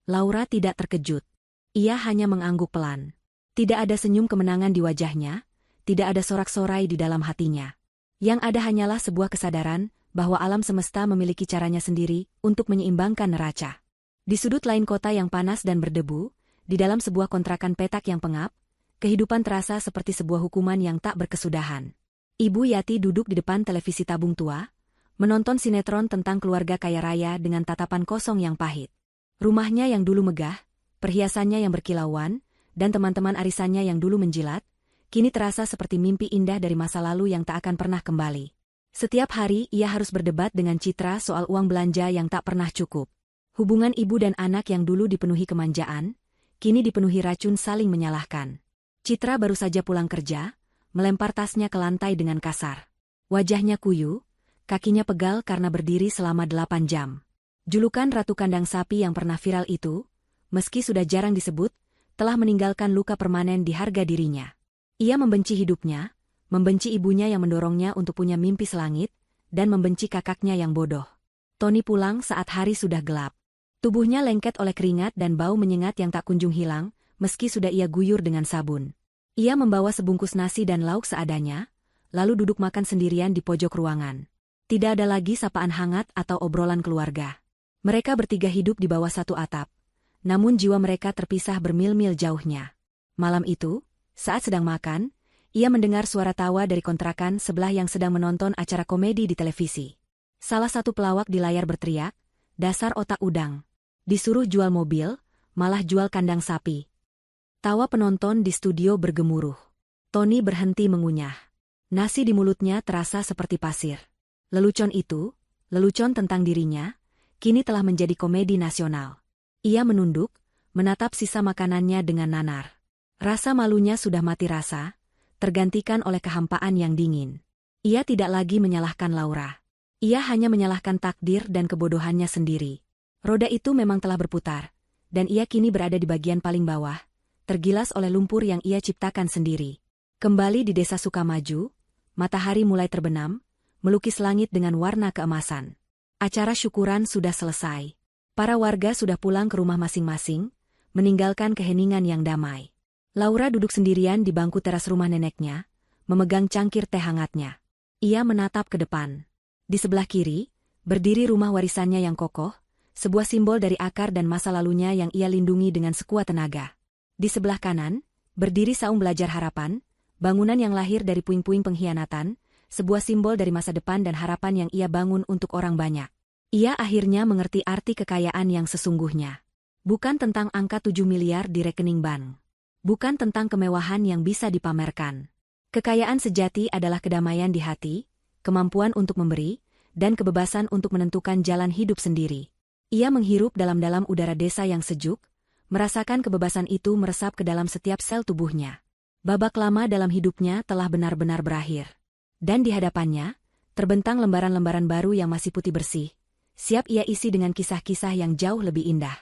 Laura tidak terkejut. Ia hanya mengangguk pelan. Tidak ada senyum kemenangan di wajahnya, tidak ada sorak-sorai di dalam hatinya. Yang ada hanyalah sebuah kesadaran bahwa alam semesta memiliki caranya sendiri untuk menyeimbangkan neraca. Di sudut lain kota yang panas dan berdebu, di dalam sebuah kontrakan petak yang pengap, kehidupan terasa seperti sebuah hukuman yang tak berkesudahan. Ibu Yati duduk di depan televisi tabung tua, menonton sinetron tentang keluarga kaya raya dengan tatapan kosong yang pahit. Rumahnya yang dulu megah, perhiasannya yang berkilauan, dan teman-teman arisannya yang dulu menjilat, kini terasa seperti mimpi indah dari masa lalu yang tak akan pernah kembali. Setiap hari ia harus berdebat dengan Citra soal uang belanja yang tak pernah cukup. Hubungan ibu dan anak yang dulu dipenuhi kemanjaan, kini dipenuhi racun saling menyalahkan. Citra baru saja pulang kerja, melempar tasnya ke lantai dengan kasar. Wajahnya kuyu, kakinya pegal karena berdiri selama 8 jam. Julukan Ratu Kandang Sapi yang pernah viral itu, meski sudah jarang disebut, telah meninggalkan luka permanen di harga dirinya. Ia membenci hidupnya, membenci ibunya yang mendorongnya untuk punya mimpi selangit, dan membenci kakaknya yang bodoh. Tony pulang saat hari sudah gelap. Tubuhnya lengket oleh keringat dan bau menyengat yang tak kunjung hilang, meski sudah ia guyur dengan sabun. Ia membawa sebungkus nasi dan lauk seadanya, lalu duduk makan sendirian di pojok ruangan. Tidak ada lagi sapaan hangat atau obrolan keluarga. Mereka bertiga hidup di bawah satu atap. Namun jiwa mereka terpisah bermil-mil jauhnya. Malam itu, saat sedang makan, ia mendengar suara tawa dari kontrakan sebelah yang sedang menonton acara komedi di televisi. Salah satu pelawak di layar berteriak, "Dasar otak udang. Disuruh jual mobil, malah jual kandang sapi." Tawa penonton di studio bergemuruh. Tony berhenti mengunyah. Nasi di mulutnya terasa seperti pasir. Lelucon itu, lelucon tentang dirinya, kini telah menjadi komedi nasional. Ia menunduk, menatap sisa makanannya dengan nanar. Rasa malunya sudah mati rasa, tergantikan oleh kehampaan yang dingin. Ia tidak lagi menyalahkan Laura. Ia hanya menyalahkan takdir dan kebodohannya sendiri. Roda itu memang telah berputar, dan ia kini berada di bagian paling bawah, tergilas oleh lumpur yang ia ciptakan sendiri. Kembali di desa Sukamaju, matahari mulai terbenam, melukis langit dengan warna keemasan. Acara syukuran sudah selesai. Para warga sudah pulang ke rumah masing-masing, meninggalkan keheningan yang damai. Laura duduk sendirian di bangku teras rumah neneknya, memegang cangkir teh hangatnya. Ia menatap ke depan. Di sebelah kiri, berdiri rumah warisannya yang kokoh, sebuah simbol dari akar dan masa lalunya yang ia lindungi dengan sekuat tenaga. Di sebelah kanan, berdiri saung belajar harapan, bangunan yang lahir dari puing-puing pengkhianatan, sebuah simbol dari masa depan dan harapan yang ia bangun untuk orang banyak. Ia akhirnya mengerti arti kekayaan yang sesungguhnya. Bukan tentang angka 7 miliar di rekening bank. Bukan tentang kemewahan yang bisa dipamerkan. Kekayaan sejati adalah kedamaian di hati, kemampuan untuk memberi, dan kebebasan untuk menentukan jalan hidup sendiri. Ia menghirup dalam-dalam udara desa yang sejuk, merasakan kebebasan itu meresap ke dalam setiap sel tubuhnya. Babak lama dalam hidupnya telah benar-benar berakhir. Dan di hadapannya, terbentang lembaran-lembaran baru yang masih putih bersih, siap ia isi dengan kisah-kisah yang jauh lebih indah.